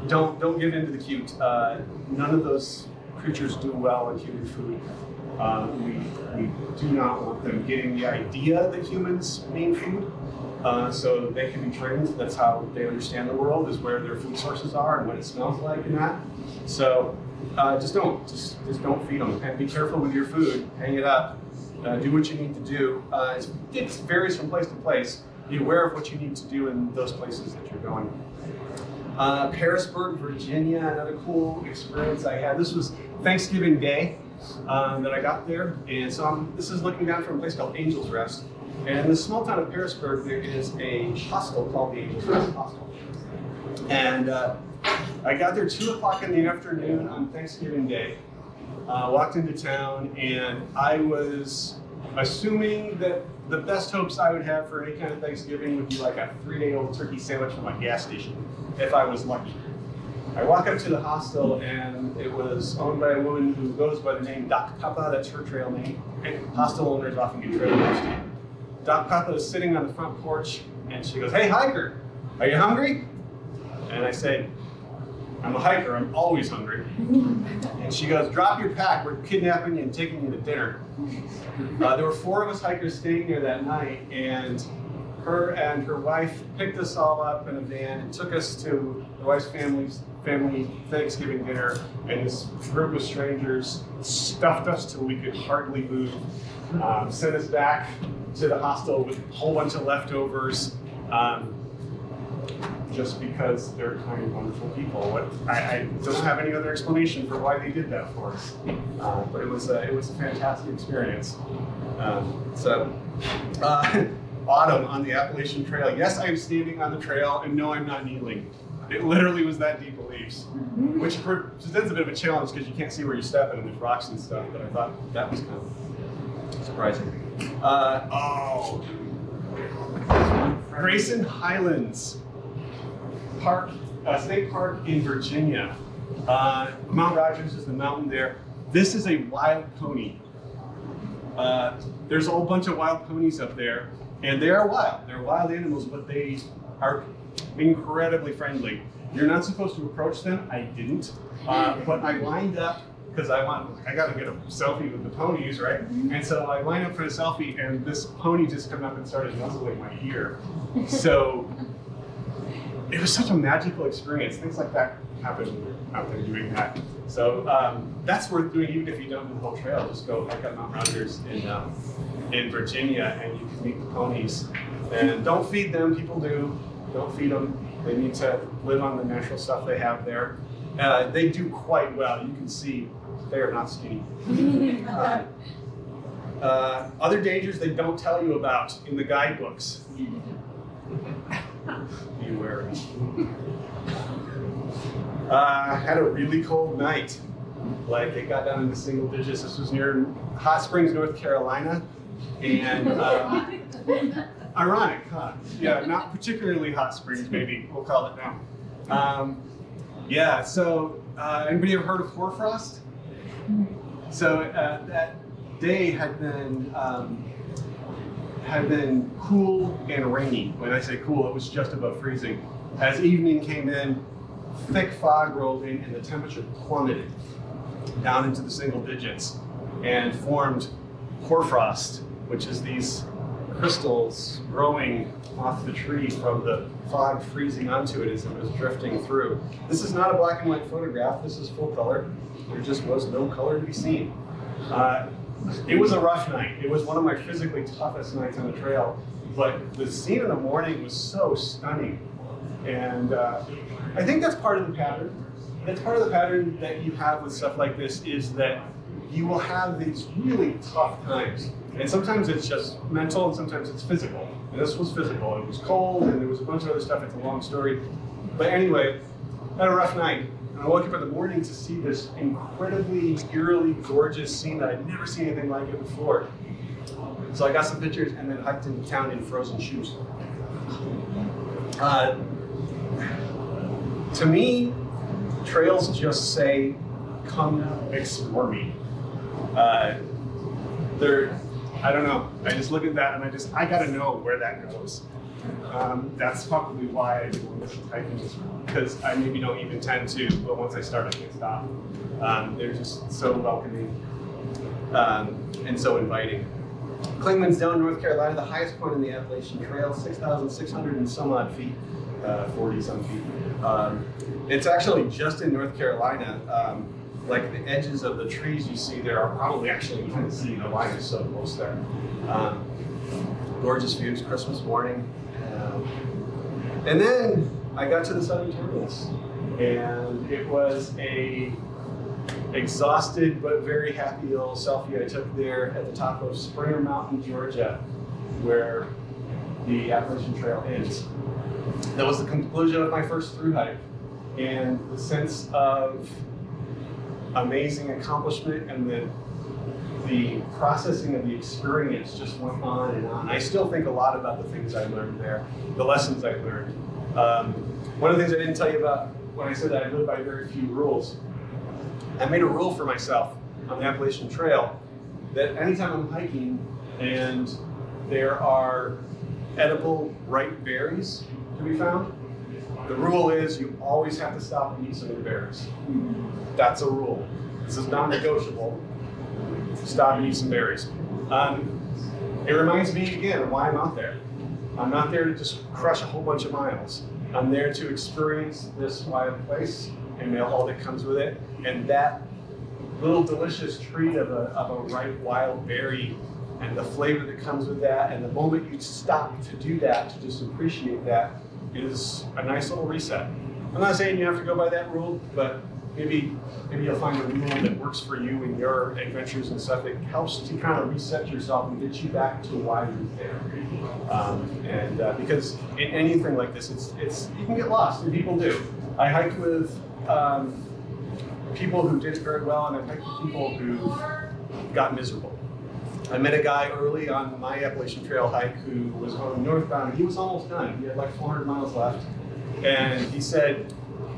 don't give in to the cute. None of those creatures do well in human food. We do not want them getting the idea that humans mean food, so they can be trained. That's how they understand the world, is where their food sources are and what it smells like and that. So just don't feed them, and be careful with your food. Hang it up. Do what you need to do. It varies from place to place. Be aware of what you need to do in those places that you're going. Harrisburg, Virginia, another cool experience I had. This was Thanksgiving Day that I got there, and so this is looking down from a place called Angel's Rest. And in the small town of Harrisburg, there is a hostel called the Angel's Rest Hostel. And I got there 2 o'clock in the afternoon on Thanksgiving Day. Walked into town, and I was assuming that the best hopes I would have for any kind of Thanksgiving would be like a 3-day-old turkey sandwich from a gas station, if I was lucky. I walk up to the hostel, and it was owned by a woman who goes by the name Doc Papa. That's her trail name. And hostel owners often get trail names. Doc Papa is sitting on the front porch, and she goes, "Hey, hiker, are you hungry?" And I say, "I'm a hiker, I'm always hungry." And she goes, "Drop your pack, we're kidnapping you and taking you to dinner." There were 4 of us hikers staying there that night, and her and her wife picked us all up in a van and took us to the wife's family Thanksgiving dinner, and this group of strangers stuffed us till we could hardly move, sent us back to the hostel with a whole bunch of leftovers, just because they're kind, wonderful people. I don't have any other explanation for why they did that for us, but it was a fantastic experience. Autumn on the Appalachian Trail. Yes, I am standing on the trail, and no, I'm not kneeling. It literally was that deep of leaves, which presents a bit of a challenge because you can't see where you're stepping and there's rocks and stuff, but I thought that was kind of surprising. Grayson Highlands Park, State Park in Virginia. Mount Rogers is the mountain there. This is a wild pony. There's a whole bunch of wild ponies up there, and they are wild. They're wild animals, but they are incredibly friendly. You're not supposed to approach them. I didn't, but I lined up because I got to get a selfie with the ponies, right? And so I lined up for the selfie, and this pony just came up and started nuzzling my ear. So it was such a magical experience. Things like that happen when you're out there doing that. So that's worth doing, even if you don't do the whole trail. Just go hike up Mount Rogers in Virginia, and you can meet the ponies. And don't feed them. People do. Don't feed them. They need to live on the natural stuff they have there. They do quite well. You can see they are not skinny. Other dangers they don't tell you about in the guidebooks. Beware. Had a really cold night. Like, it got down into single digits. This was near Hot Springs, North Carolina. And ironic, huh? Yeah, not particularly Hot Springs, maybe we'll call it now. Yeah, so anybody ever heard of Hoarfrost? So that day had been cool and rainy. When I say cool, it was just above freezing. As evening came in, thick fog rolled in, and the temperature plummeted down into the single digits and formed hoarfrost, which is these crystals growing off the tree from the fog freezing onto it as it was drifting through. This is not a black and white photograph. This is full color. There just was no color to be seen. It was a rough night. It was one of my physically toughest nights on the trail. but the scene in the morning was so stunning. And I think that's part of the pattern. That's part of the pattern that you have with stuff like this, is that you will have these really tough times. And sometimes it's just mental and sometimes it's physical. And this was physical. It was cold and there was a bunch of other stuff. It's a long story. But anyway, I had a rough night. And I woke up in the morning to see this incredibly, eerily gorgeous scene that I'd never seen anything like it before. So I got some pictures and then hiked into town in frozen shoes. To me, trails just say, come explore me. I don't know. I just look at that and I gotta know where that goes. That's probably why I do this hiking, because I maybe don't even tend to, but once I start, I can't stop. They're just so welcoming and so inviting. Clingman Dome, North Carolina, the highest point in the Appalachian Trail, 6,600 and some odd feet, 40 some feet. It's actually just in North Carolina. Like the edges of the trees you see there are probably actually you can see the line is so close there. Gorgeous views, Christmas morning. And then I got to the southern terminus, and it was a exhausted but very happy little selfie I took there at the top of Springer Mountain, Georgia, where the Appalachian Trail ends. That was the conclusion of my first thru-hike, and the sense of amazing accomplishment and the processing of the experience just went on and on. I still think a lot about the things I learned there, the lessons I learned. One of the things I didn't tell you about when I said that I live by very few rules, I made a rule for myself on the Appalachian Trail that anytime I'm hiking and there are edible ripe berries to be found, the rule is you always have to stop and eat some of the berries. That's a rule. This is non-negotiable. Stop and eat some berries. It reminds me again of why I'm out there. I'm not there to just crush a whole bunch of miles. I'm there to experience this wild place and all that comes with it. And that little delicious treat of a ripe wild berry and the flavor that comes with that, and the moment you stop to do that, to just appreciate that, is a nice little reset. I'm not saying you have to go by that rule, but maybe you'll find a rule that works for you in your adventures and stuff. It helps to kind of reset yourself and get you back to why you're there. Because in anything like this, it's you can get lost, and people do. I hiked with people who did it very well, and I've hiked with people who got miserable. I met a guy early on my Appalachian Trail hike who was going northbound, and he was almost done. He had like 400 miles left, and he said,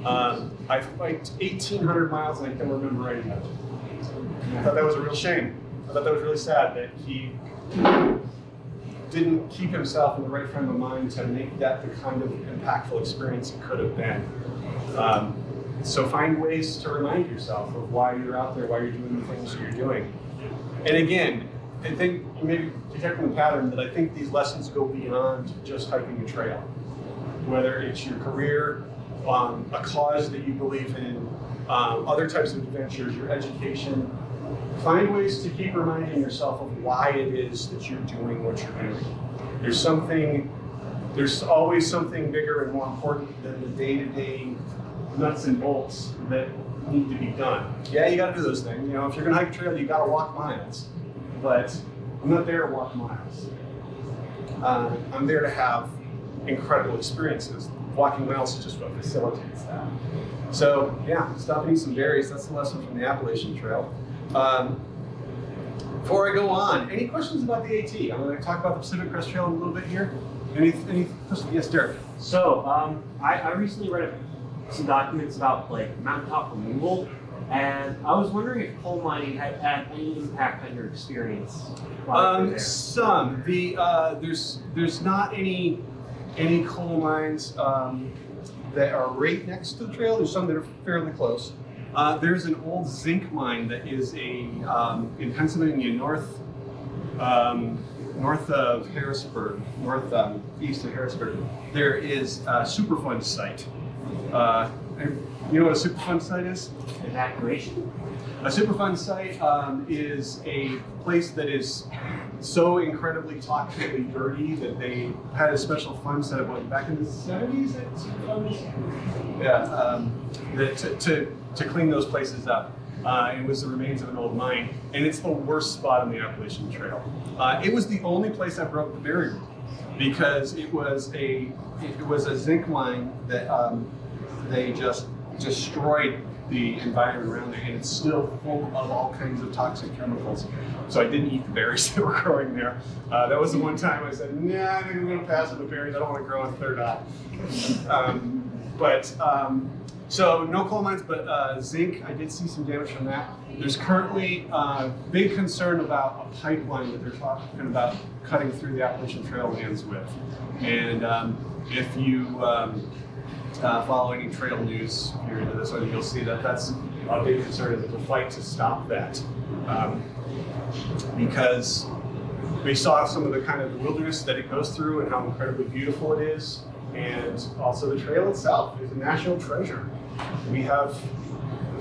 I've hiked 1,800 miles and I can remember any of it. And I thought that was a real shame. I thought that was really sad that he didn't keep himself in the right frame of mind to make that the kind of impactful experience it could have been. So find ways to remind yourself of why you're out there, why you're doing the things that you're doing. And again, I think you may be detecting the pattern that I think these lessons go beyond just hiking a trail. Whether it's your career, a cause that you believe in, other types of adventures, your education, find ways to keep reminding yourself of why it is that you're doing what you're doing. There's always something bigger and more important than the day-to-day nuts and bolts that need to be done. Yeah, you gotta do those things. You know, if you're gonna hike a trail, you gotta walk miles. But I'm not there to walk miles. I'm there to have incredible experiences. Walking miles is just what facilitates that. So yeah, stop and eat some berries. That's the lesson from the Appalachian Trail. Before I go on, any questions about the AT? I'm going to talk about the Pacific Crest Trail a little bit here. Any questions? Yes, Derek. So I recently read some documents about like mountaintop removal, and I was wondering if coal mining had any impact on your experience while you were there. Some. There's not any coal mines that are right next to the trail. There's some that are fairly close. There's an old zinc mine that is in Pennsylvania, north of Harrisburg, east of Harrisburg. There is a Superfund site. You know what a Superfund site is? Evacuation? A Superfund site is a place that is so incredibly toxically dirty that they had a special fund set up back in the 70s. Yeah, to clean those places up. It was the remains of an old mine, and it's the worst spot on the Appalachian Trail. It was the only place that broke the barrier because it was a zinc mine that they just destroyed the environment around there, and it's still full of all kinds of toxic chemicals. So I didn't eat the berries that were growing there. That was the one time I said, nah, I think I'm gonna pass on the berries. I don't want to grow on Third Eye. So no coal mines, but zinc, I did see some damage from that. There's currently big concern about a pipeline that they're talking about cutting through the Appalachian Trail lands with. And if you follow any trail news, if you're into this one, you'll see that that's a big concern. There's a fight to stop that. Because we saw some of the kind of wilderness that it goes through and how incredibly beautiful it is. And also the trail itself is a national treasure. We have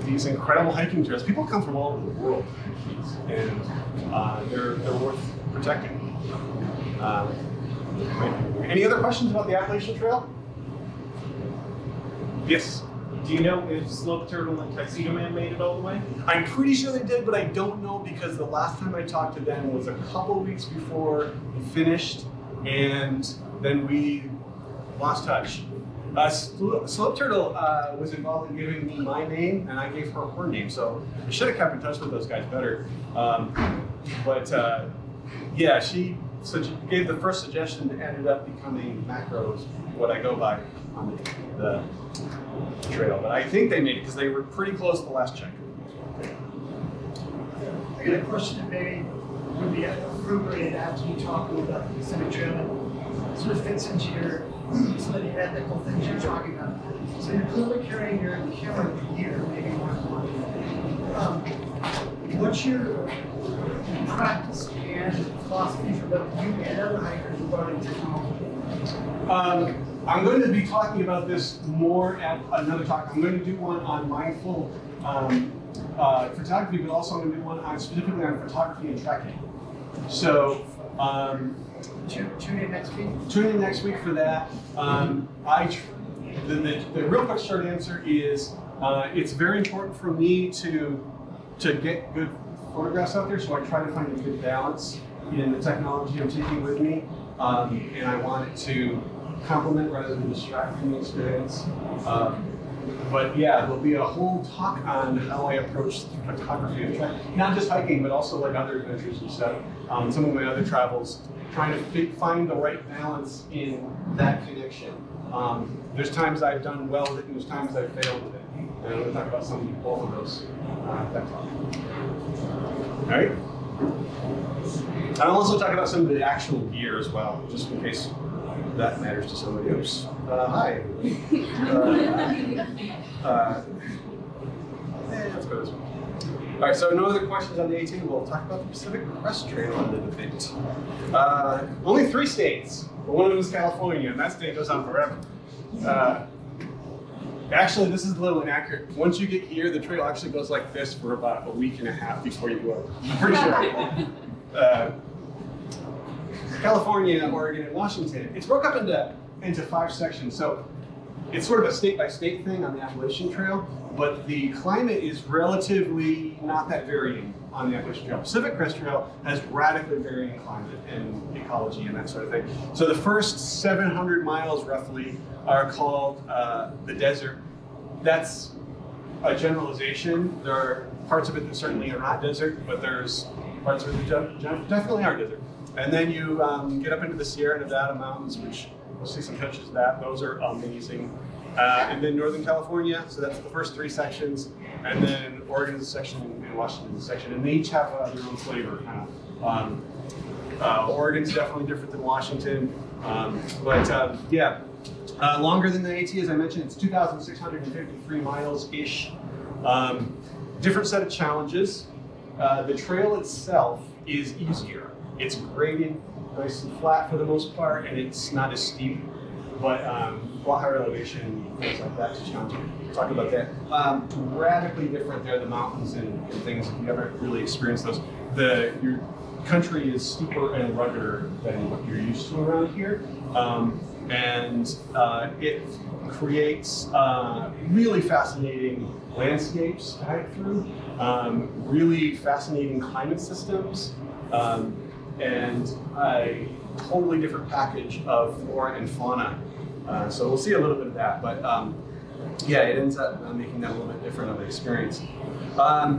these incredible hiking trails. People come from all over the world, and they're worth protecting. Any other questions about the Appalachian Trail? Yes? Do you know if Slope Turtle and Tuxedo Man made it all the way? I'm pretty sure they did, but I don't know because the last time I talked to them was a couple of weeks before we finished, and then we lost touch. Slope Turtle was involved in giving me my name, and I gave her name, so I should have kept in touch with those guys better. Yeah, she gave the first suggestion that ended up becoming macros, what I go by on the trail. But I think they made it because they were pretty close to the last check. I got a question that maybe would be appropriate after you talk about the Pacific Trail and sort of fits into your some of the ethical things you're talking about. So you're clearly carrying your camera gear, maybe one. What's your practice and philosophy for both you and other hikers regarding technology? I'm going to be talking about this more at another talk. I'm going to do one on mindful photography, but also I'm going to do one specifically on photography and trekking. So tune in next week. Tune in next week for that. The real quick short answer is it's very important for me to get good photographs out there, so I try to find a good balance in the technology I'm taking with me, and I want it to complement rather than distract from the experience. But yeah, there'll be a whole talk on how I approach photography and trekking, not just hiking, but also like other adventures and stuff. Some of my other travels, trying to find the right balance in that connection. There's times I've done well with it, and there's times I've failed with it. And I'm going to talk about both of those that talk. All right. And I'll also talk about some of the actual gear as well, just in case that matters to somebody else. Hi. Let's go this way. All right, so no other questions on the AT. We'll talk about the Pacific Crest Trail a little bit. Only 3 states, but one of them is California, and that state goes on forever. Actually, this is a little inaccurate. Once you get here, the trail actually goes like this for about a week and a half before you go. I'm pretty sure. California, Oregon, and Washington. It's broke up into 5 sections. So it's sort of a state-by-state thing on the Appalachian Trail, but the climate is relatively not that varying on the Appalachian Trail. Pacific Crest Trail has radically varying climate and ecology and that sort of thing. So the first 700 miles roughly are called the desert. That's a generalization. There are parts of it that certainly are not desert, but there's parts of it that definitely are desert. And then you get up into the Sierra Nevada mountains, which we'll see some pictures of that. Those are amazing. And then Northern California, so that's the first 3 sections. And then Oregon's a section and Washington's a section. And they each have their own flavor. Oregon's definitely different than Washington. Yeah, longer than the AT, as I mentioned, it's 2,653 miles-ish. Different set of challenges. The trail itself is easier. It's graded, nice and flat for the most part, and it's not as steep, but a lot higher elevation, things like that to challenge you. Talk about that. Radically different there, the mountains and things, if you ever really experienced those. You're country is steeper and ruggeder than what you're used to around here. It creates really fascinating landscapes to hike through, really fascinating climate systems, and a totally different package of flora and fauna. So we'll see a little bit of that, but yeah, it ends up making that a little bit different of an experience. Let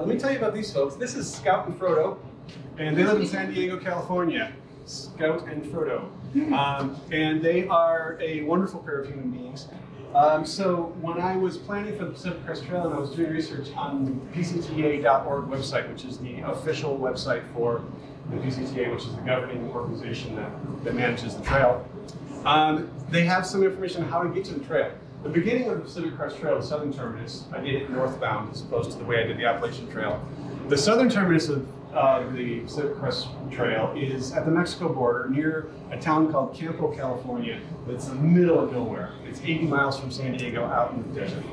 me tell you about these folks. This is Scout and Frodo, and they live in San Diego, California. Scout and Frodo. And they are a wonderful pair of human beings. So when I was planning for the Pacific Crest Trail and I was doing research on the PCTA.org website, which is the official website for the PCTA, which is the governing organization that manages the trail, they have some information on how to get to the trail. The beginning of the Pacific Crest Trail, the southern terminus, I did it northbound as opposed to the way I did the Appalachian Trail. The southern terminus of the Pacific Crest Trail is at the Mexico border near a town called Campo, California. That's in the middle of nowhere. It's 80 miles from San Diego out in the desert.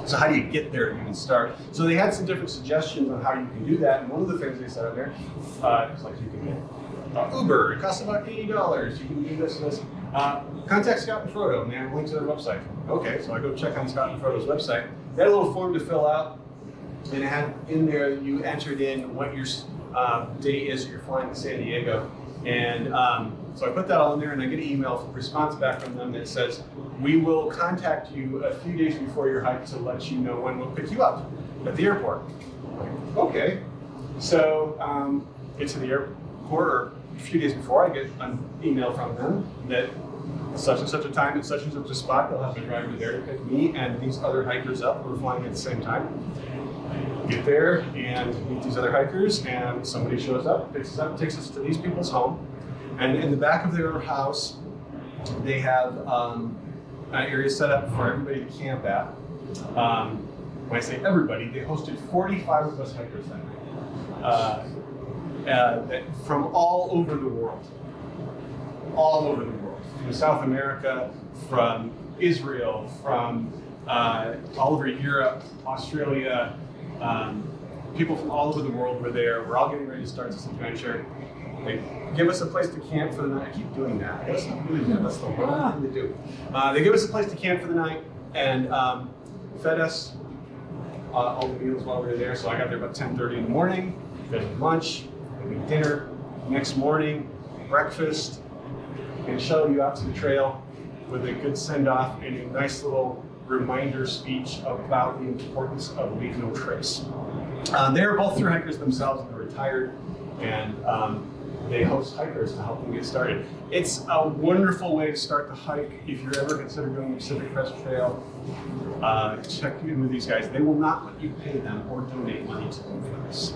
So how do you get there to even start? So they had some different suggestions on how you can do that. And one of the things they said on there is like you can get Uber. It costs about $80. You can do this and this. Contact Scott and Frodo, and they have a link to their website. Okay, so I go check on Scott and Frodo's website. They had a little form to fill out. And it had in there, you entered in what your date is that you're flying to San Diego. And so I put that all in there, and I get an email response back from them that says, we will contact you a few days before your hike to let you know when we'll pick you up at the airport. Okay. So get to the airport, or a few days before, I get an email from them that such and such a time at such and such a spot, they'll have a driver there to pick me and these other hikers up who are flying at the same time. Get there and meet these other hikers, and somebody shows up, picks us up, takes us to these people's home. And in the back of their house, they have an area set up for everybody to camp at. When I say everybody, they hosted 45 of us hikers that night, from all over the world. All over the world. From South America, from Israel, from all over Europe, Australia. People from all over the world were there. We're all getting ready to start this adventure. They give us a place to camp for the night. I keep doing that. That's not really good. That's the wrong thing to do. They give us a place to camp for the night and fed us all the meals while we were there. So I got there about 10:30 in the morning, fed me lunch, fed me dinner. Next morning, breakfast, and shuttle you out to the trail with a good send-off and a nice little reminder speech about the importance of leave no trace. They are both through hikers themselves, and they're retired, and they host hikers to help them get started. It's a wonderful way to start the hike. If you're ever considering doing the Pacific Crest Trail, check in with these guys. They will not let you pay them or donate money to them for this.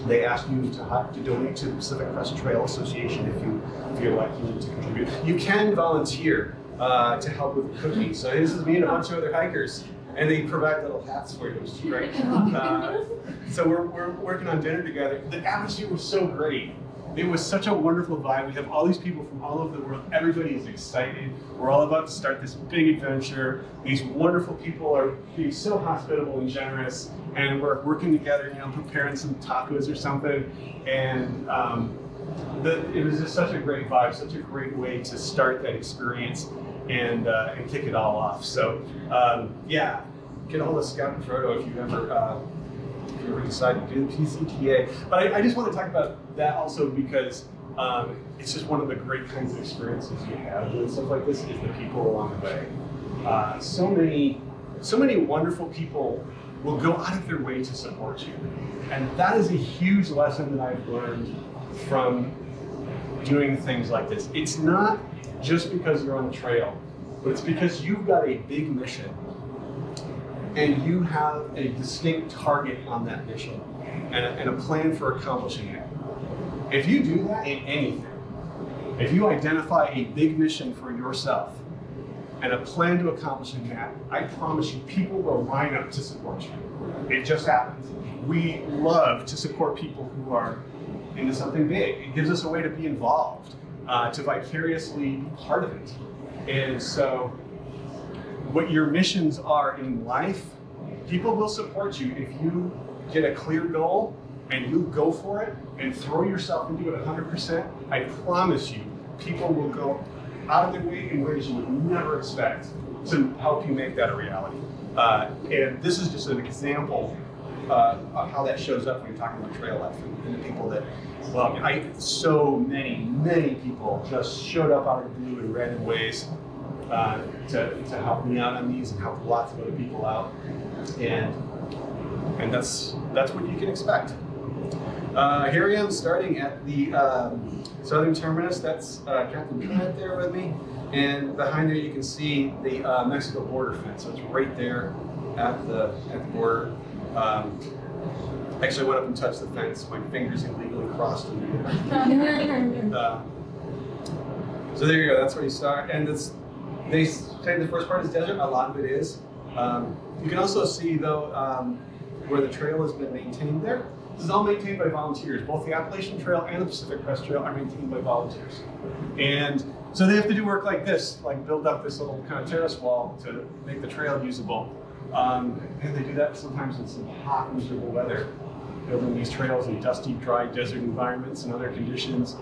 They ask you to donate to the Pacific Crest Trail Association if you feel like you need to contribute. You can volunteer to help with cooking. So this is me and a bunch of other hikers, and they provide little hats for you, which is great. So we're working on dinner together. The atmosphere was so great. It was such a wonderful vibe. We have all these people from all over the world. Everybody is excited. We're all about to start this big adventure. These wonderful people are being so hospitable and generous, and we're working together, preparing some tacos or something. And it was just such a great vibe, such a great way to start that experience and kick it all off. So yeah, get a hold of Scout and Frodo if you ever decide to do the PCTA. But I just want to talk about that also because it's just one of the great kinds of experiences you have doing stuff like this is the people along the way. So many wonderful people will go out of their way to support you. And that is a huge lesson that I've learned from doing things like this. It's not just because you're on the trail, but it's because you've got a big mission and you have a distinct target on that mission and a plan for accomplishing it. If you do that in anything, if you identify a big mission for yourself and a plan to accomplishing that, I promise you people will line up to support you. It just happens. We love to support people who are into something big. It gives us a way to be involved, to vicariously be part of it. And so what your missions are in life, people will support you if you get a clear goal and you go for it and throw yourself into it 100%, I promise you, people will go out of their way in ways you would never expect to help you make that a reality. And this is just an example of how that shows up when you're talking about trail life and the people that, well, so many people just showed up out of the blue in random ways to help me out on these and help lots of other people out. And that's what you can expect. Here I am starting at the southern terminus. That's Captain Bennett there with me. And behind there you can see the Mexico border fence. So it's right there at the border. Actually, I went up and touched the fence. My fingers illegally crossed under it. So there you go. That's where you start. And they say the first part is desert. A lot of it is. You can also see, though, where the trail has been maintained there. This is all maintained by volunteers. Both the Appalachian Trail and the Pacific Crest Trail are maintained by volunteers. And so they have to do work like this, like build up this little kind of terrace wall to make the trail usable. And they do that sometimes in some hot, miserable weather, building these trails in dusty, dry desert environments and other conditions.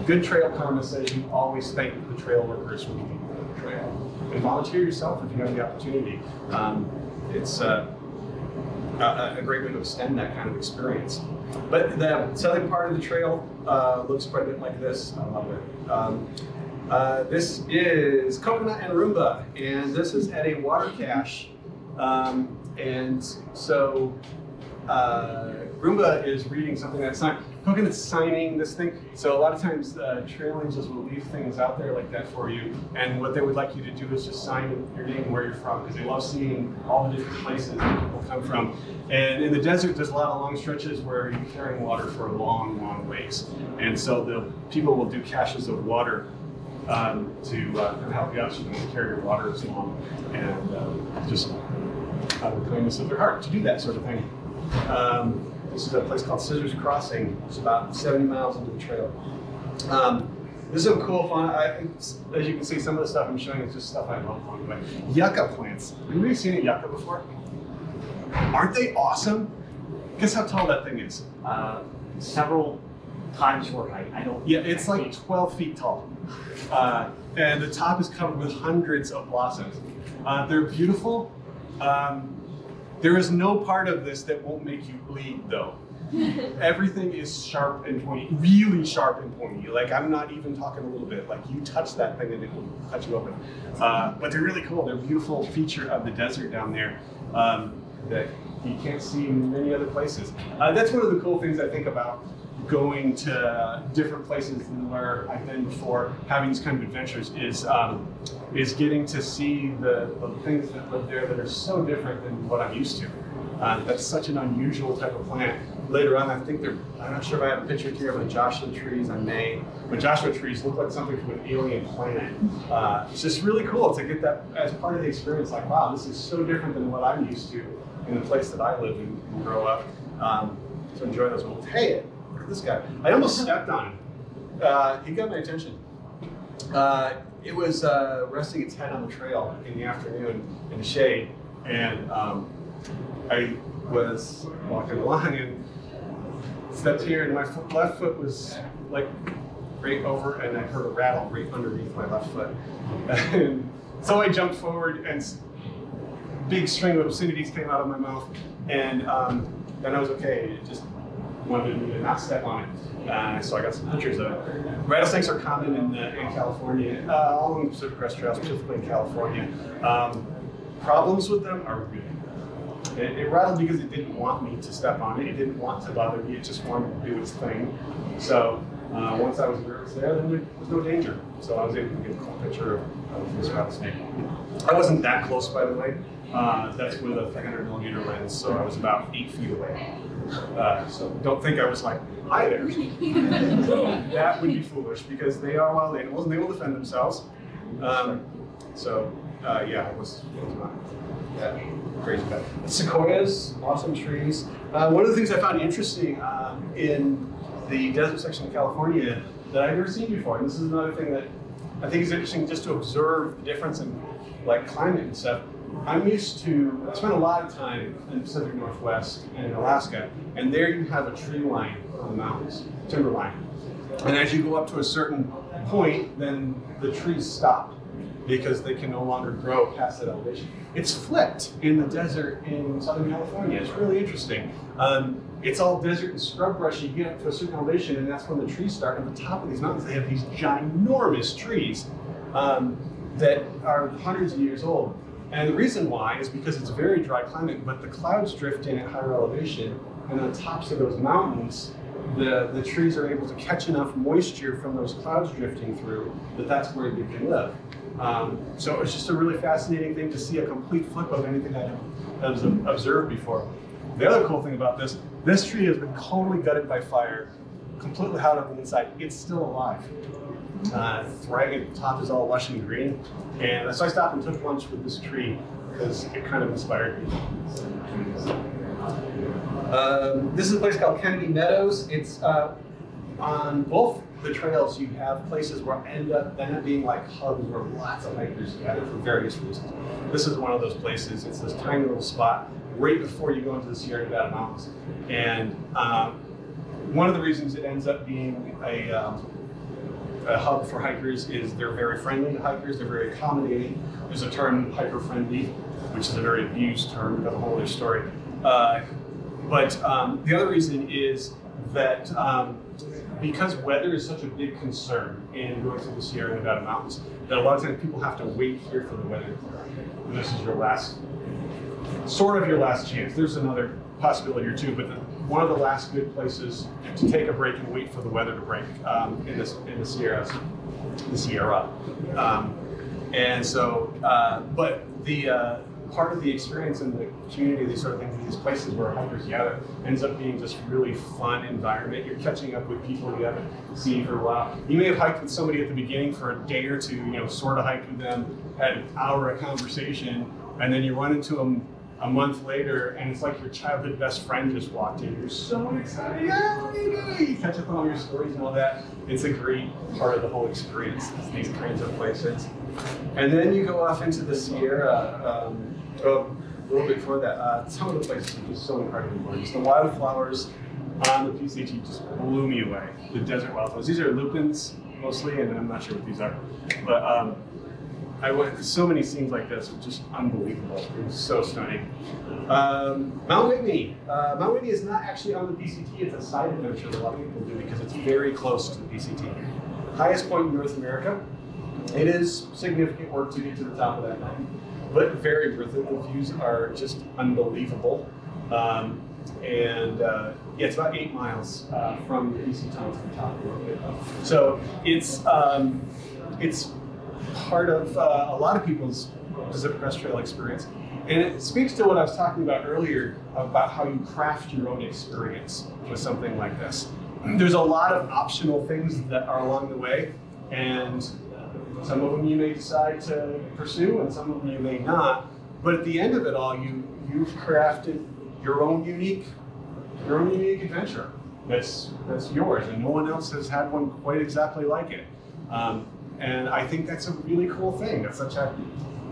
Good trail karma says you always thank the trail workers when you do the trail. And volunteer yourself if you have the opportunity. It's a great way to extend that kind of experience. But the southern part of the trail looks quite a bit like this. I love it. This is Coconut and Roomba, and this is at a water cache. And so Roomba is reading something that's not, Coconut's signing this thing. So a lot of times trail angels will leave things out there like that for you. And what they would like you to do is just sign your name and where you're from, because they love seeing all the different places that people come from. And in the desert, there's a lot of long stretches where you're carrying water for a long, long ways. And so the people will do caches of water to help you out so you can carry your water as long, and just out of the kindness of their heart to do that sort of thing. This is a place called Scissors Crossing. It's about 70 miles into the trail. This is some cool fun. As you can see, some of the stuff I'm showing is just stuff I love along the way. Yucca plants. Have you seen a yucca before? Aren't they awesome? Guess how tall that thing is? Several times your height. I don't. Yeah, it's like 12 feet tall. And the top is covered with hundreds of blossoms. They're beautiful. There is no part of this that won't make you bleed, though. Everything is sharp and pointy, really sharp and pointy. Like, I'm not even talking a little bit. Like, you touch that thing and it will cut you open. But they're really cool. They're a beautiful feature of the desert down there that you can't see in many other places. That's one of the cool things I think about going to different places than where I've been before, having these kind of adventures, is getting to see the things that live there that are so different than what I'm used to. That's such an unusual type of plant. Later on, I think I'm not sure if I have a picture here of the Joshua trees on Maine, but Joshua trees look like something from an alien planet. It's just really cool to get that as part of the experience, like, wow, this is so different than what I'm used to in the place that I live and grow up. So enjoy those moments. Hey, look at this guy. I almost stepped on him. He got my attention. It was resting its head on the trail in the afternoon in the shade, and I was walking along and stepped here, and my left foot was like right over, and I heard a rattle right underneath my left foot. And so I jumped forward, and big string of obscenities came out of my mouth, and then I was okay. It just wanted me to not step on it. So I got some pictures of it. Rattlesnakes are common in California, all along the Pacific Crest Trail, specifically in California. Problems with them are good. It rattled because it didn't want me to step on it. It didn't want to bother me. It just wanted to do its thing. So once I was there, then there was no danger. So I was able to get a cool picture of this rattlesnake. I wasn't that close, by the way. That's with a 300mm lens, so I was about 8 feet away. So don't think I was like, hi there. That would be foolish, because they are wild animals and they will defend themselves. Yeah, it was not that crazy bad. Sequoias, awesome trees. One of the things I found interesting in the desert section of California that I've never seen before, and this is another thing that I think is interesting just to observe the difference in like climate and stuff. I spent a lot of time in the Pacific Northwest and Alaska, and there you have a tree line on the mountains, timber line. And as you go up to a certain point, then the trees stop because they can no longer grow past that elevation. It's flipped in the desert in Southern California. It's really interesting. It's all desert and scrub brush. You get up to a certain elevation, and that's when the trees start. On the top of these mountains, they have these ginormous trees that are hundreds of years old. And the reason why is because it's a very dry climate, but the clouds drift in at higher elevation, and on the tops of those mountains, the trees are able to catch enough moisture from those clouds drifting through that's where they can live. So it's just a really fascinating thing to see a complete flip of anything I've observed before. The other cool thing about this tree has been totally gutted by fire, completely hot on the inside. It's still alive. Thriving at the top is all lush and green. And so I stopped and took lunch with this tree because it kind of inspired me. This is a place called Kennedy Meadows. It's on both the trails. You have places where end up being like hubs where lots of hikers gather for various reasons. This is one of those places. It's this tiny little spot right before you go into the Sierra Nevada mountains. And one of the reasons it ends up being a hub for hikers is they're very friendly to hikers. They're very accommodating. There's a term, hiker friendly, which is a very abused term. We've got a whole other story. But the other reason is that because weather is such a big concern in going through the Sierra Nevada mountains, that a lot of times people have to wait here for the weather to clear. And this is your last chance. There's another possibility or two, but one of the last good places to take a break and wait for the weather to break in the Sierra. And so, but the part of the experience in the community, these sort of things, these places where hikers gather, ends up being just really fun environment. You're catching up with people you haven't seen for a while. You may have hiked with somebody at the beginning for a day or two, sort of hiked with them, had an hour of conversation, and then you run into them a month later, and it's like your childhood best friend just walked in. You're so excited. Yeah, what are you doing? You catch up on all your stories and all that. It's a great part of the whole experience, these kinds of places. And then you go off into the Sierra, a little bit before that. Some of the places are just so incredibly gorgeous. The wildflowers on the PCT just blew me away. The desert wildflowers. These are lupins mostly, and I'm not sure what these are. But I went to so many scenes like this, which is unbelievable. It was so stunning. Mount Whitney. Mount Whitney is not actually on the PCT. It's a side adventure that a lot of people do because it's very close to the PCT. Highest point in North America. It is significant work to get to the top of that mountain, but very worth it. The views are just unbelievable. Yeah, it's about 8 miles from the PCT to the top of it. So it's part of a lot of people's Pacific Crest Trail experience. And it speaks to what I was talking about earlier about how you craft your own experience with something like this. There's a lot of optional things that are along the way, and some of them you may decide to pursue, and some of them you may not. But at the end of it all, you've crafted your own unique adventure. That's yours, and no one else has had one quite exactly like it. And I think that's a really cool thing. That's such a,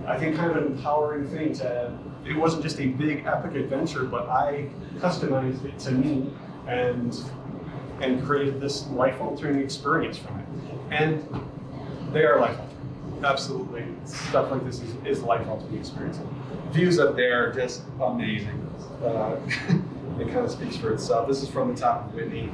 I think, kind of an empowering thing to. It wasn't just a big epic adventure, but I customized it to me and created this life-altering experience from it. And they are life-altering. Absolutely. Stuff like this is life-altering experience. Views up there are just amazing. It kind of speaks for itself. This is from the top of Whitney.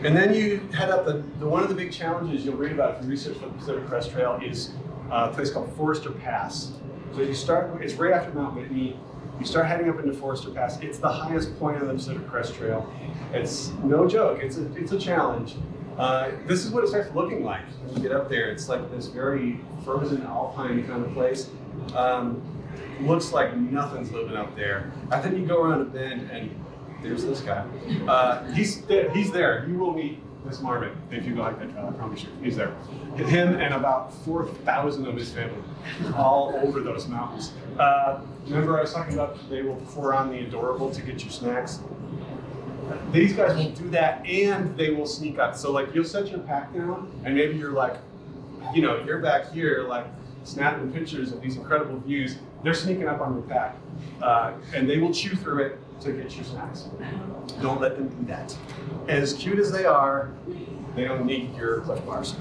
And then you head up one of the big challenges you'll read about if you research the Pacific Crest Trail is a place called Forester Pass. So you start, it's right after Mount Whitney. You start heading up into Forester Pass. It's the highest point on the Pacific Crest Trail. It's no joke. It's a challenge. This is what it starts looking like when you get up there. It's like this very frozen alpine kind of place. Looks like nothing's living up there. And then you go around a bend and there's this guy. He's there. You will meet this marmot if you go hike that trail, I promise you. He's there. Him and about 4,000 of his family, all over those mountains. Remember I was talking about they will pour on the Adorable to get you snacks? These guys will do that, and they will sneak up. So like you'll set your pack down, and maybe you're like, you're back here like snapping pictures of these incredible views, they're sneaking up on your pack. And they will chew through it to get your snacks. Don't let them do that. As cute as they are, they don't need your Cliff Bars.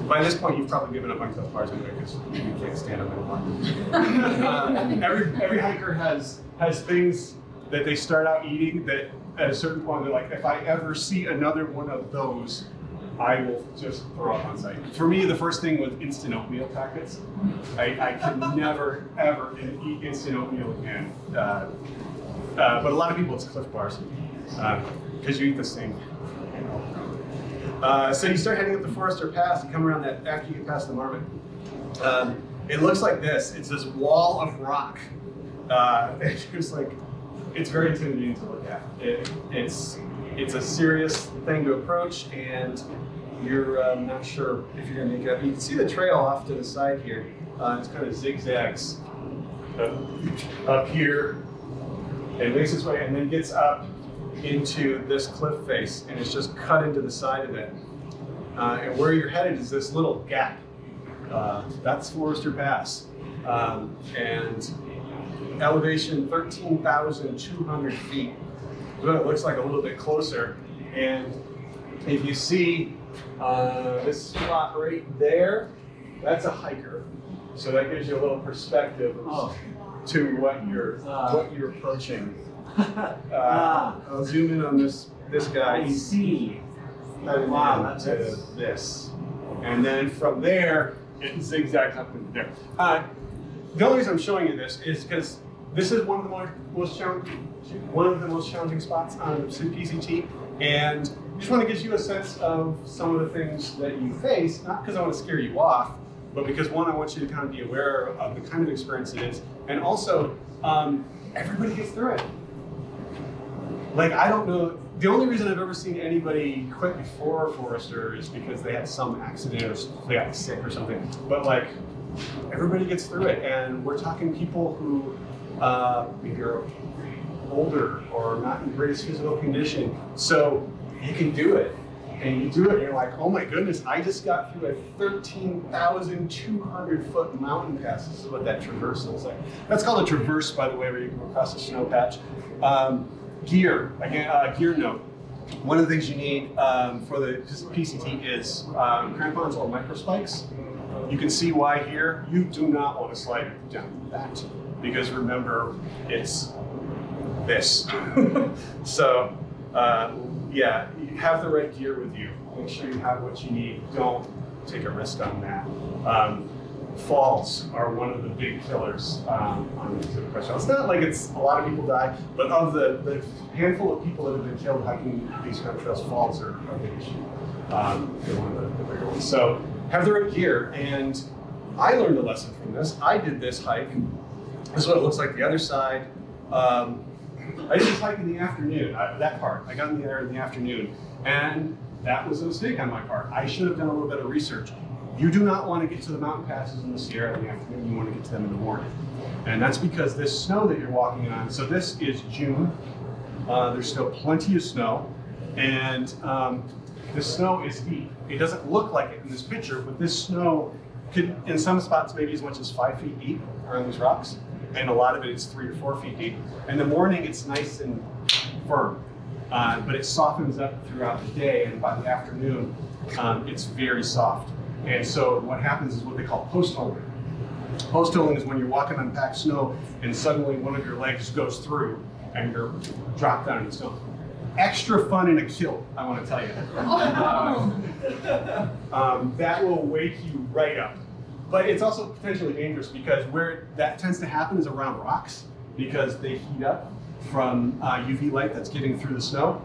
By this point, you've probably given up on Cliff Bars anyway because you can't stand them anymore. Every hiker has things that they start out eating that at a certain point they're like, if I ever see another one of those, I will just throw up on sight. For me, the first thing was instant oatmeal packets. I could never, ever eat instant oatmeal again. But a lot of people, it's Cliff Bars because you eat this thing. So you start heading up the Forester Pass, you come around that after you get past the Marmot. It looks like this. It's this wall of rock. It's very intimidating to look at. It's a serious thing to approach, and you're not sure if you're gonna make it up. You can see the trail off to the side here. It's kind of zigzags up here, and makes its way, and then gets up into this cliff face, and it's just cut into the side of it. And where you're headed is this little gap. That's Forester Pass, and elevation 13,200 feet. But it looks like a little bit closer. And if you see this spot right there, that's a hiker. So that gives you a little perspective to what you're approaching. I'll zoom in on this guy. I see. Wow, that's this. And then from there, it zigzags up into there. The only reason I'm showing you this is because this is one of the most challenging spots on the PCT, and I just want to give you a sense of some of the things that you face, not because I want to scare you off, but because one, I want you to kind of be aware of the kind of experience it is, and also everybody gets through it. Like, I don't know, the only reason I've ever seen anybody quit before Forester is because they had some accident or they got sick or something, but like, everybody gets through it, and we're talking people who maybe are older or not in the greatest physical condition, so you can do it. And you do it, and you're like, oh my goodness, I just got through a 13,200 foot mountain pass. This is what that traverse looks like. That's called a traverse, by the way, where you go across a snow patch. Gear, again, gear note. One of the things you need for the PCT is crampons or micro spikes. You can see why here. You do not want to slide down that, because remember, it's this. So, yeah, you have the right gear with you. Make sure you have what you need. Don't take a risk on that. Falls are one of the big killers on the Pacific Trail. It's not like it's a lot of people die, but of the handful of people that have been killed hiking these kind of trails, falls are a big issue. They're one of the bigger ones. So have the right gear, and I learned a lesson from this. I did this hike. This is what it looks like the other side. I did this hike in the afternoon, that part. I got in the air in the afternoon, and that was a mistake on my part. I should have done a little bit of research. You do not want to get to the mountain passes in the Sierra in the afternoon, you want to get to them in the morning. And that's because this snow that you're walking on, so this is June, there's still plenty of snow, and the snow is deep. It doesn't look like it in this picture, but this snow could, in some spots, maybe as much as 5 feet deep around these rocks, and a lot of it is 3 to 4 feet deep. In the morning, it's nice and firm, but it softens up throughout the day, and by the afternoon, it's very soft. And so what happens is what they call post-holing. Post-holing is when you're walking on packed snow and suddenly one of your legs goes through and you're dropped down in the snow. Extra fun in a kilt, I want to tell you. That will wake you right up. But it's also potentially dangerous because where that tends to happen is around rocks, because they heat up from UV light that's getting through the snow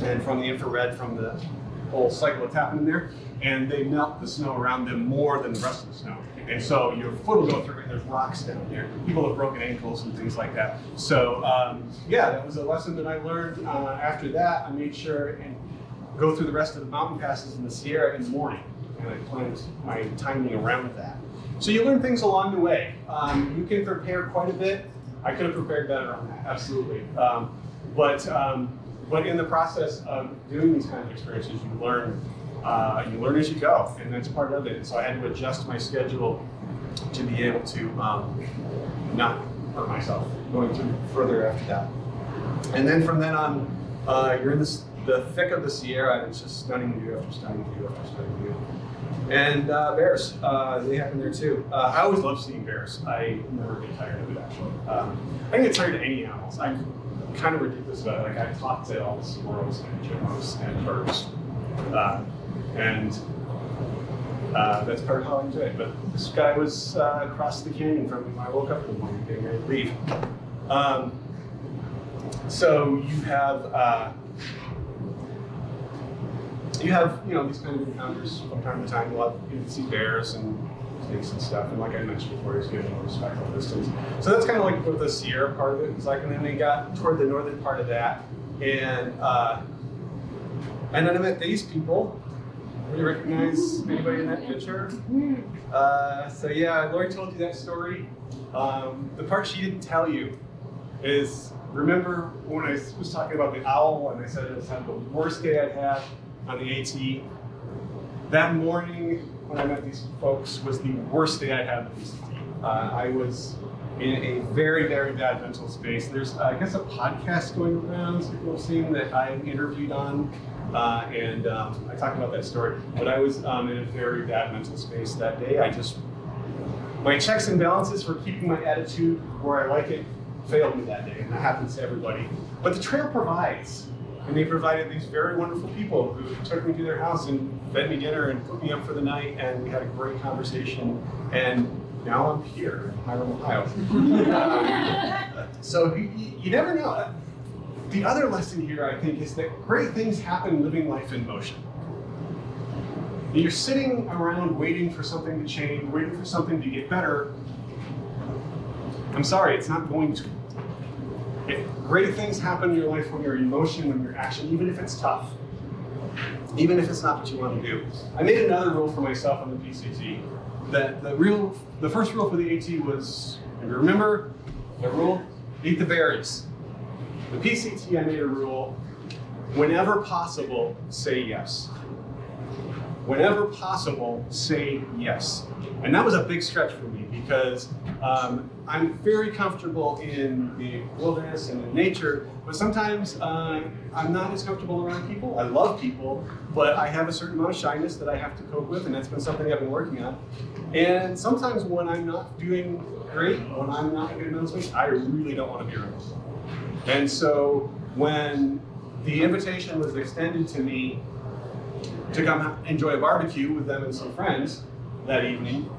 and from the infrared from the whole cycle that's happening there, and they melt the snow around them more than the rest of the snow. And so your foot will go through it, and there's rocks down there. People have broken ankles and things like that. So yeah, that was a lesson that I learned. After that, I made sure and go through the rest of the mountain passes in the Sierra in the morning, and I planned my timing around that. So you learn things along the way. You can prepare quite a bit. I could have prepared better on that, absolutely. But in the process of doing these kinds of experiences, you learn you learn as you go, and that's part of it. And so I had to adjust my schedule to be able to not hurt myself going through further after that. And then from then on, you're in the thick of the Sierra, and it's just stunning view after stunning view after stunning view. And bears, they happen there too. I always love seeing bears. I never get tired of it, actually. I can get tired of any animals. I'm kind of ridiculous about it. Like, I talk to all the squirrels and chipmunks and birds. And that's part of how I enjoy it. But this guy was across the canyon from me when I woke up in the morning getting ready to leave. So you have these kind of encounters from time to time. You can see bears and snakes and stuff, and like I mentioned before, you get more respectful distance. So that's kind of like what the Sierra part of it is like. And then we got toward the northern part of that, and then I met these people. Do you recognize anybody in that picture? So yeah, Lori told you that story. The part she didn't tell you is, remember when I was talking about the owl and I said it was kind of the worst day I'd had on the AT? That morning when I met these folks was the worst day I'd had on the PCT. I was in a very, very bad mental space. There's, I guess, a podcast going around, so people have seen that I interviewed on. And I talked about that story, but I was in a very bad mental space that day. My checks and balances for keeping my attitude where I like it failed me that day, and that happens to everybody. But the trail provides, and they provided these very wonderful people who took me to their house and fed me dinner and put me up for the night, and we had a great conversation, and now I'm here in Highland, Ohio. So you never know. The other lesson here, I think, is that great things happen living life in motion. You're sitting around waiting for something to change, waiting for something to get better. I'm sorry, it's not going to. Great things happen in your life when you're in motion, when you're action, even if it's tough. Even if it's not what you want to do. I made another rule for myself on the PCT. That the first rule for the AT was, if you remember the rule, eat the berries. The PCT, I made a rule, whenever possible, say yes. Whenever possible, say yes. And that was a big stretch for me because I'm very comfortable in the wilderness and in nature, but sometimes I'm not as comfortable around people. I love people, but I have a certain amount of shyness that I have to cope with, and that's been something I've been working on. And sometimes when I'm not doing great, when I'm not in a good mental space, I really don't want to be around people. And so when the invitation was extended to me to come enjoy a barbecue with them and some friends that evening,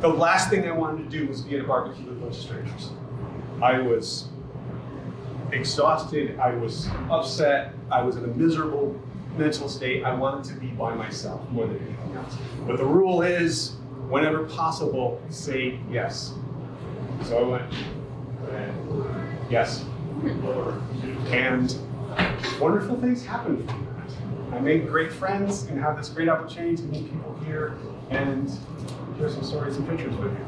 the last thing I wanted to do was be at a barbecue with a bunch of strangers. I was exhausted, I was upset, I was in a miserable mental state. I wanted to be by myself more than anything else. But the rule is, whenever possible, say yes. So I went, yes. And wonderful things happened from that. I made great friends and have this great opportunity to meet people here and share some stories and pictures with you.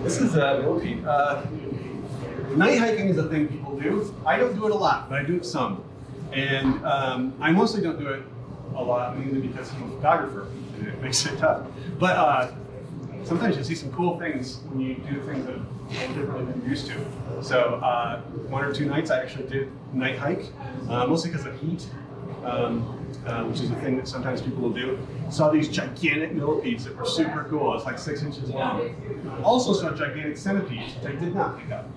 This is a millipede. Night hiking is a thing people do. I don't do it a lot, but I do it some. And I mostly don't do it a lot, mainly because I'm a photographer, and it makes it tough. But sometimes you see some cool things when you do things that you didn't really been used to. So 1 or 2 nights I actually did night hike, mostly because of heat, which is a thing that sometimes people will do. Saw these gigantic millipedes that were super cool. It's like 6 inches long. Also saw gigantic centipedes, which I did not pick up.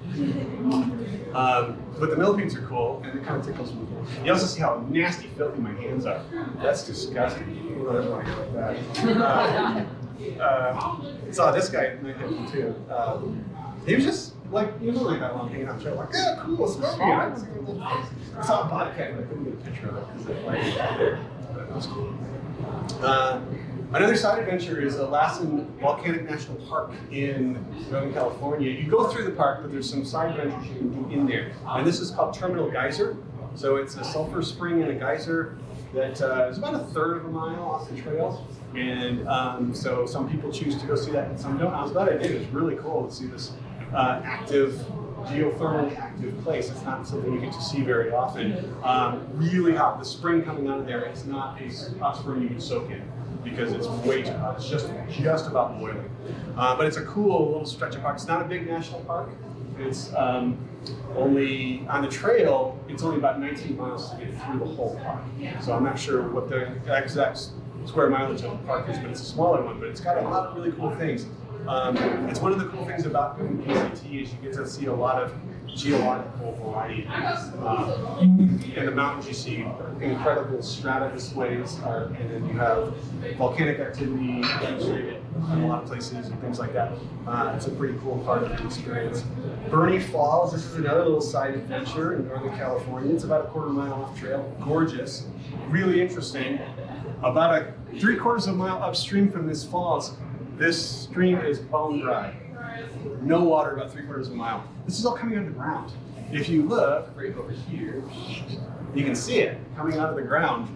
But the millipedes are cool, and it kind of tickles me. You also see how nasty, filthy my hands are. That's disgusting. I don't want to go like that. Saw this guy night hiking too. He was just like, like that long hanging out trail, like, yeah, cool, scorpion. I saw a bobcat, but I couldn't get a picture of it because it that was cool. Another side adventure is Lassen Volcanic National Park in Northern California. You go through the park, but there's some side adventures you can do in there. And this is called Terminal Geyser. So it's a sulfur spring and a geyser that is about 1/3 of a mile off the trail. And so some people choose to go see that and some don't. I was glad I did. It was really cool to see this active geothermally active place. It's not something you get to see very often. Really hot. The spring coming out of there is not a hot spring you can soak in because it's way too hot. It's just about boiling. But it's a cool little stretch of park. It's not a big national park. It's only, on the trail, it's only about 19 miles to get through the whole park. So I'm not sure what the exact square mileage of the park is, but it's a smaller one, but it's got a lot of really cool things. It's one of the cool things about doing PCT is you get to see a lot of geological variety. In the mountains you see incredible strata displays, and then you have volcanic activity demonstrated in a lot of places and things like that. It's a pretty cool part of the experience. Bernie Falls, this is another little side adventure in Northern California. It's about a quarter-mile off trail, gorgeous, really interesting. About a 3/4 of a mile upstream from this falls, this stream is bone dry. No water about 3/4 of a mile. This is all coming out of the ground. If you look right over here, you can see it coming out of the ground.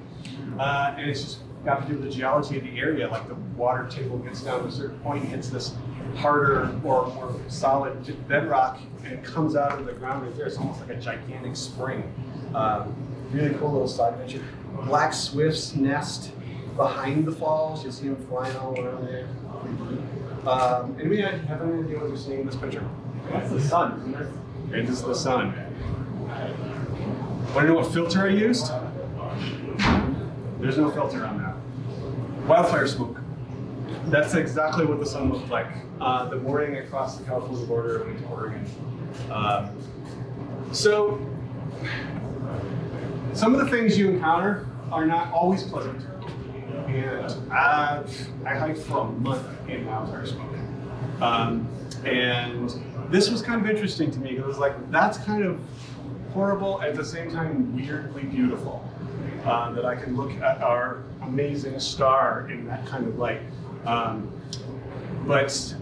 And it's just got to do with the geology of the area. Like the water table gets down to a certain point, hits this harder or more solid bedrock, and it comes out of the ground right there. It's almost like a gigantic spring. Really cool little side adventure. Black swifts nest behind the falls. You'll see them flying all around there. Anybody have any idea what you're seeing in this picture? That's the sun, isn't it? It is the sun. Want to know what filter I used? There's no filter on that. Wildfire smoke. That's exactly what the sun looked like the morning I crossed the California border and went to Oregon. So, some of the things you encounter are not always pleasant. And I hiked for a month in wildfire smoke. And this was kind of interesting to me because it was like, that's kind of horrible, at the same time weirdly beautiful. That I can look at our amazing star in that kind of light. But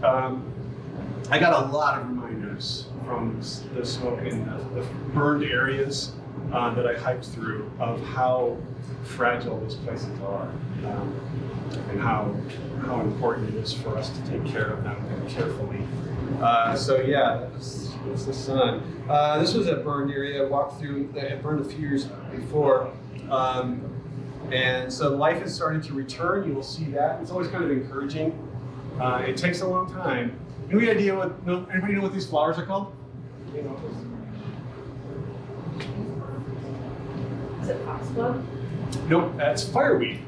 I got a lot of reminders from the smoke in the burned areas that I hiked through of how fragile these places are and how important it is for us to take care of them carefully. So yeah, that's the sun. This was a burned area I walked through that had burned a few years before. And so life has started to return. You will see that. It's always kind of encouraging. It takes a long time. Any idea anybody know what these flowers are called? Is it foxglove? Nope, that's fireweed.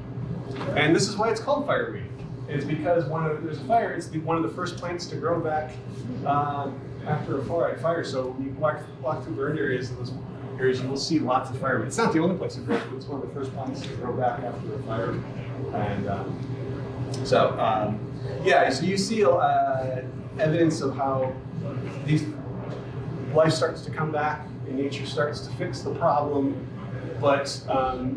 And this is why it's called fireweed. It's because there's a fire, it's one of the first plants to grow back after a fire. So when you walk through burned areas, in those areas, you will see lots of fireweed. It's not the only place it grows, but it's one of the first plants to grow back after a fire. And yeah, so you see evidence of how life starts to come back and nature starts to fix the problem. But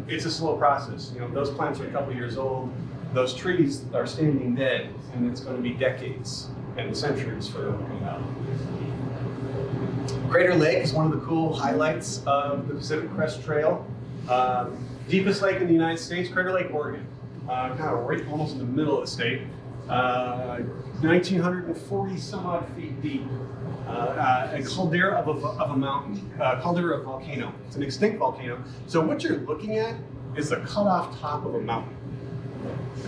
it's a slow process. Those plants are a couple years old. Those trees are standing dead, and it's going to be decades and centuries for them to come out. Crater Lake is one of the cool highlights of the Pacific Crest Trail. Deepest lake in the United States, Crater Lake, Oregon. Kind of right almost in the middle of the state. 1,940 some odd feet deep. A caldera of a mountain, caldera of a volcano. It's an extinct volcano. So what you're looking at is the cut off top of a mountain.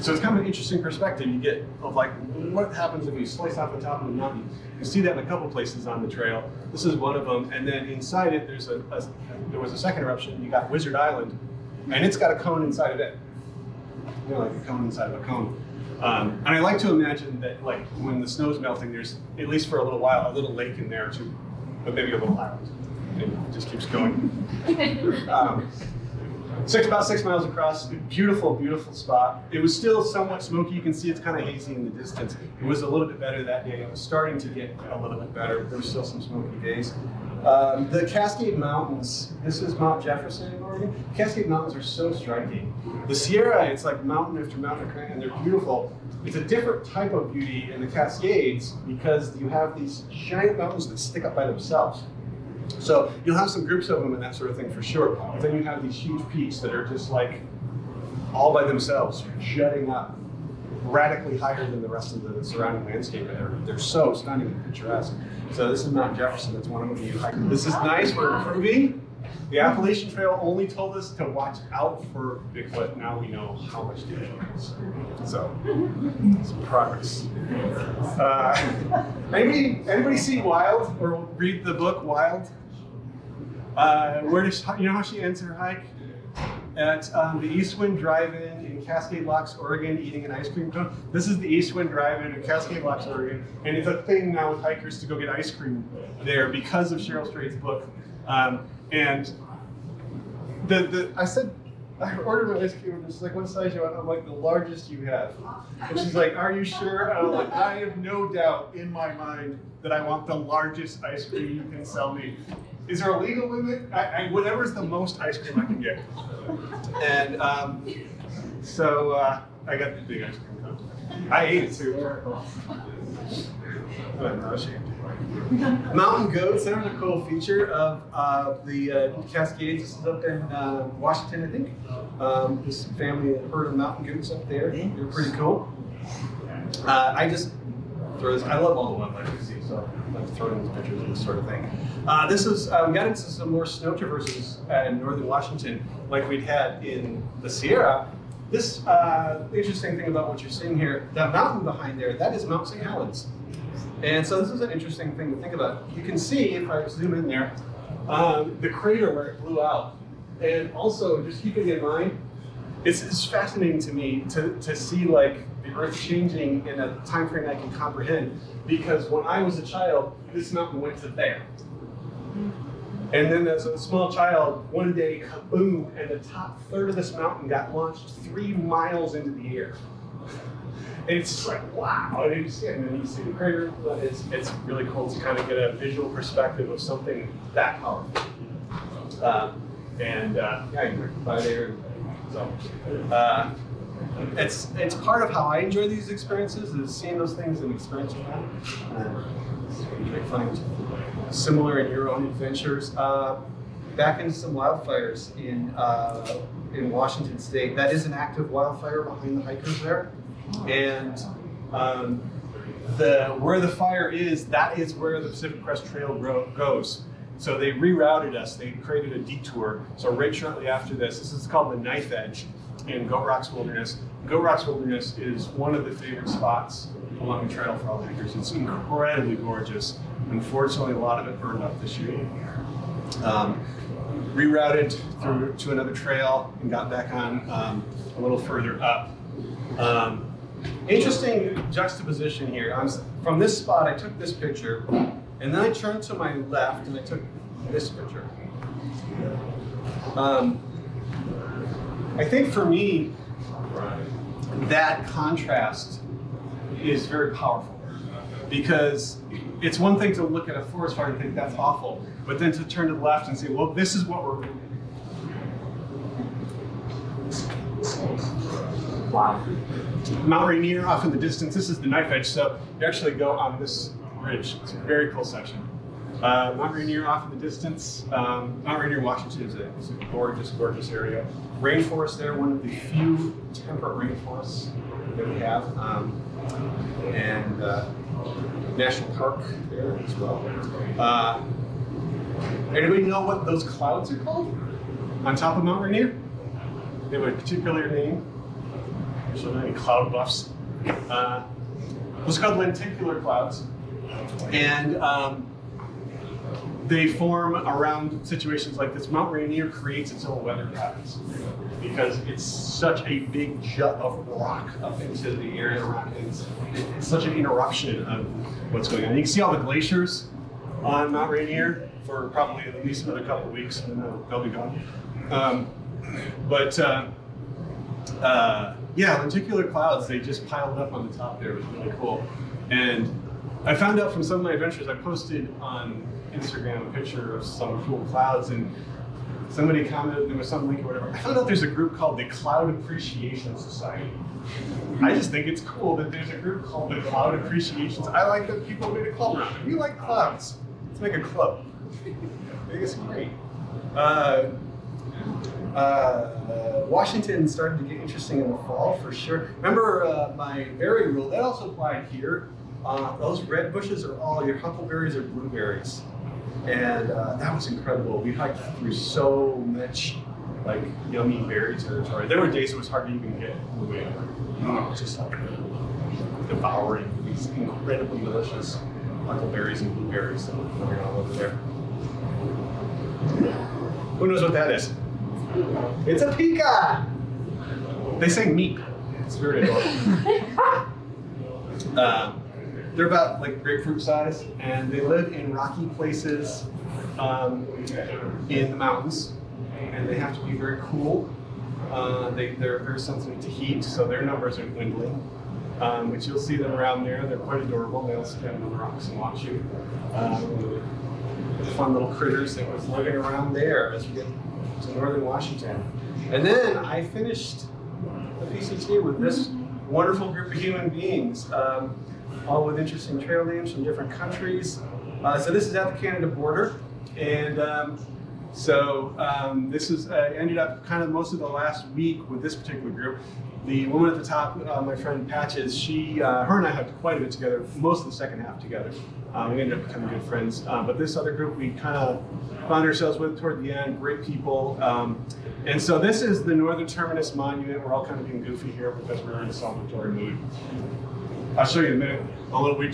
So it's kind of an interesting perspective you get of like what happens if you slice off the top of the mountain. You see that in a couple places on the trail. This is one of them, and then inside it there was a second eruption. You got Wizard Island, and it's got a cone inside of it. Like a cone inside of a cone. And I like to imagine that, like, when the snow's melting, there's, at least for a little while, a little lake in there too, but maybe a little island. It just keeps going. About 6 miles across, beautiful, beautiful spot. It was still somewhat smoky. You can see it's kind of hazy in the distance. It was a little bit better that day. It was starting to get a little bit better. There were still some smoky days. The Cascade Mountains, this is Mount Jefferson in Oregon. Cascade Mountains are so striking. The Sierra, it's like mountain after mountain, and they're beautiful. It's a different type of beauty in the Cascades because you have these giant mountains that stick up by themselves. So you'll have some groups of them and that sort of thing for sure. But then you have these huge peaks that are just like all by themselves, jutting up radically higher than the rest of the surrounding landscape, and they're so stunning and picturesque. So this is Mount Jefferson. That's one of you hike. This is nice. We're improving. The Appalachian Trail only told us to watch out for Bigfoot. Now we know how much danger it is. So, some progress. Anybody see Wild or read the book Wild? You know how she ends her hike? At the East Wind Drive-In in Cascade Locks, Oregon, eating an ice cream cone. This is the East Wind Drive-In in Cascade Locks, Oregon, and it's a thing now with hikers to go get ice cream there because of Cheryl Strayed's book. And I said, I ordered my ice cream, and she's like, what size you want? I'm like, the largest you have. And she's like, are you sure? And I'm like, I have no doubt in my mind that I want the largest ice cream you can sell me. Is there a legal limit? Whatever's the most ice cream I can get. And so I got the big ice cream cone. I ate it too. I'm not ashamed. Mountain goats, they're a cool feature of the Cascades. This is up in Washington, I think. This family, a herd of mountain goats up there. They're pretty cool. I just throw this, I love all the wildlife you see, so I'm throwing these pictures of this sort of thing. This is, we got into some more snow traverses in northern Washington like we'd had in the Sierra. This interesting thing about what you're seeing here, that mountain behind there, that is Mount St. Helens. And so this is an interesting thing to think about. You can see, if I zoom in there, the crater where it blew out. And also, just keeping in mind, it's fascinating to me to see like the Earth changing in a time frame I can comprehend. Because when I was a child, this mountain went to there. And then as a small child, one day, kaboom, and the top third of this mountain got launched 3 miles into the air. And it's just like, wow, and then you see the crater. It's really cool to kind of get a visual perspective of something that powerful. Yeah, you can by there. So, it's part of how I enjoy these experiences, is seeing those things and experiencing them. You might find similar in your own adventures. Back into some wildfires in Washington State. That is an active wildfire behind the hikers there. And where the fire is, that is where the Pacific Crest Trail goes. So they rerouted us. They created a detour. So right shortly after this is called the Knife Edge in Goat Rocks Wilderness. Goat Rocks Wilderness is one of the favorite spots along the trail for all hikers. It's incredibly gorgeous. Unfortunately, a lot of it burned up this year. Rerouted through to another trail and got back on a little further up. Interesting juxtaposition here. From this spot, I took this picture, and then I turned to my left and I took this picture. I think for me, that contrast is very powerful, because it's one thing to look at a forest fire and think that's awful, but then to turn to the left and say, well, this is what we're. Wow. Mount Rainier off in the distance. This is the Knife Edge, so you actually go on this ridge. It's a very cool section. Mount Rainier off in the distance. Mount Rainier, Washington is a gorgeous, gorgeous area. Rainforest there, one of the few temperate rainforests that we have. And National Park there as well. Anybody know what those clouds are called on top of Mount Rainier? They have a particular name. There's any cloud buffs. Those are called lenticular clouds. And they form around situations like this. Mount Rainier creates its own weather patterns because it's such a big jut of rock up into the area around it. It's such an interruption of what's going on. You can see all the glaciers on Mount Rainier for probably at least another couple of weeks, and then they'll be gone. Yeah, lenticular clouds, they just piled up on the top there. It was really cool. And I found out from some of my adventures, I posted on Instagram a picture of some cool clouds, and somebody commented, there was some link or whatever. I found out there's a group called the Cloud Appreciation Society. I just think it's cool that there's a group called the Cloud Appreciation. I like that people made a club around it. We like clouds. Let's make a club. I think it's great. Washington started to get interesting in the fall for sure. Remember my berry rule, that also applied here. Those red bushes are all your huckleberries or blueberries. And that was incredible. We hiked through so much like yummy berry territory. There were days it was hard to even get away. Just like devouring these incredibly delicious huckleberries and blueberries that were coming all over there. Who knows what that is? It's a peacock! They say meep. It's very adorable. They're about like grapefruit size, and they live in rocky places in the mountains, and they have to be very cool. They're very sensitive to heat, so their numbers are dwindling. But you'll see them around there. They're quite adorable. They'll stand on the rocks and watch you. Fun little critters that was living around there as we get to northern Washington. And then I finished the PCT with this wonderful group of human beings, all with interesting trail names from different countries. So this is at the Canada border, and this is ended up kind of most of the last week with this particular group. The woman at the top, my friend Patches, her and I hiked quite a bit together, most of the second half together. We ended up becoming good friends. But this other group we kind of found ourselves with toward the end, great people. And so this is the Northern Terminus Monument. We're all kind of being goofy here because we're in a celebratory mood. I'll show you in a minute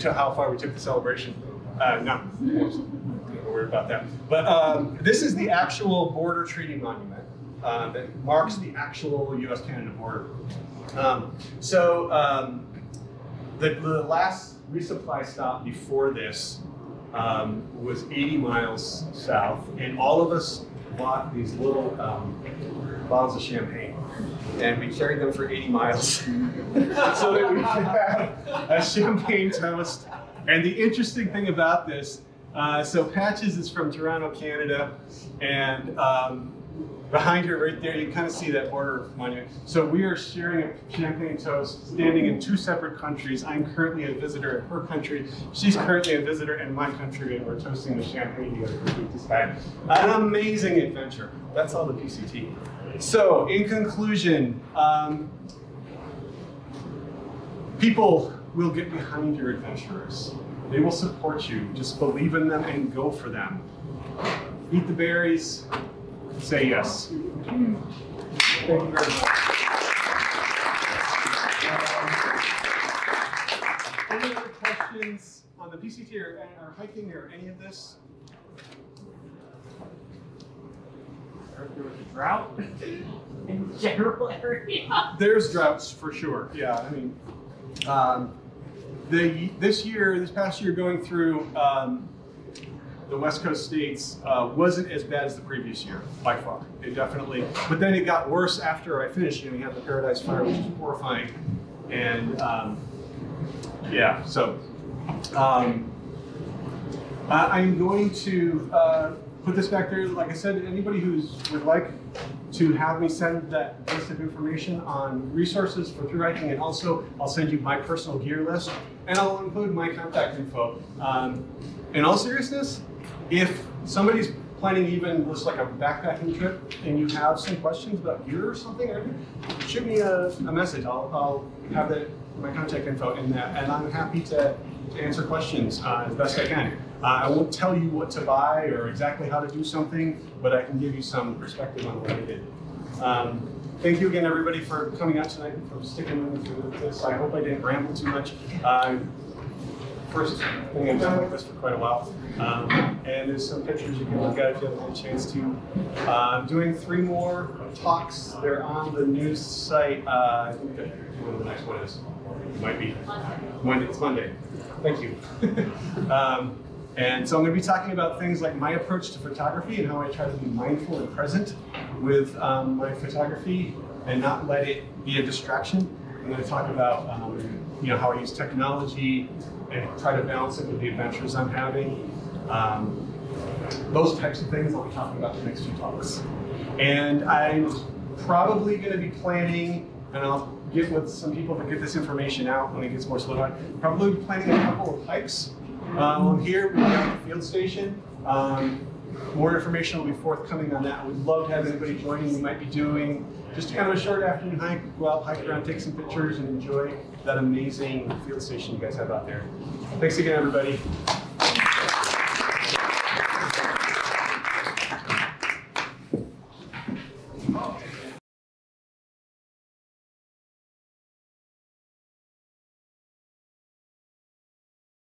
how far we took the celebration. No, don't worry about that. But this is the actual border treaty monument that marks the actual U.S.-Canada border. The last resupply stop before this was 80 miles south, and all of us bought these little bottles of champagne, and we carried them for 80 miles so that we could have a champagne toast. And the interesting thing about this, so Patches is from Toronto, Canada, and behind her right there, you kind of see that border monument. So we are sharing a champagne toast, standing in two separate countries. I'm currently a visitor in her country. She's currently a visitor in my country, and we're toasting the champagne together for the week time. An amazing adventure. That's all the PCT. So in conclusion, people will get behind your adventurers. They will support you. Just believe in them and go for them. Eat the berries. Say yes. Thank you very much. Any other questions on the PCT or hiking or any of this? There was a drought in the general area. There's droughts for sure. Yeah, I mean, this past year going through the West Coast states wasn't as bad as the previous year, by far. It definitely, but then it got worse after I finished. We had the Paradise Fire, which is horrifying. And yeah, so I'm going to put this back there. Like I said, anybody who would like to have me send that list of information on resources for through hiking, and also I'll send you my personal gear list, and I'll include my contact info. In all seriousness, if somebody's planning even just like a backpacking trip and you have some questions about gear or something, shoot me a message. I'll have my contact info in that, and I'm happy to answer questions as best I can. I won't tell you what to buy or exactly how to do something, but I can give you some perspective on what I did. Thank you again, everybody, for coming out tonight and for sticking with me through this. I hope I didn't ramble too much. First thing I've done like this for quite a while. And there's some pictures you can look at if you haven't had a chance to. I'm doing 3 more talks. They're on the news site. I think when the next one is. It might be when it's Monday. Thank you. And so I'm going to be talking about things like my approach to photography and how I try to be mindful and present with my photography and not let it be a distraction. I'm going to talk about how I use technology and try to balance it with the adventures I'm having. Those types of things I'll be talking about in the next few talks. And I'm probably going to be planning, and I'll get with some people to get this information out when it gets more solidified, probably planning a couple of hikes. Here we have the field station. More information will be forthcoming on that. We'd love to have anybody joining. We might be doing just kind of a short afternoon hike, go out, hike around, take some pictures, and enjoy that amazing field station you guys have out there. Thanks again, everybody.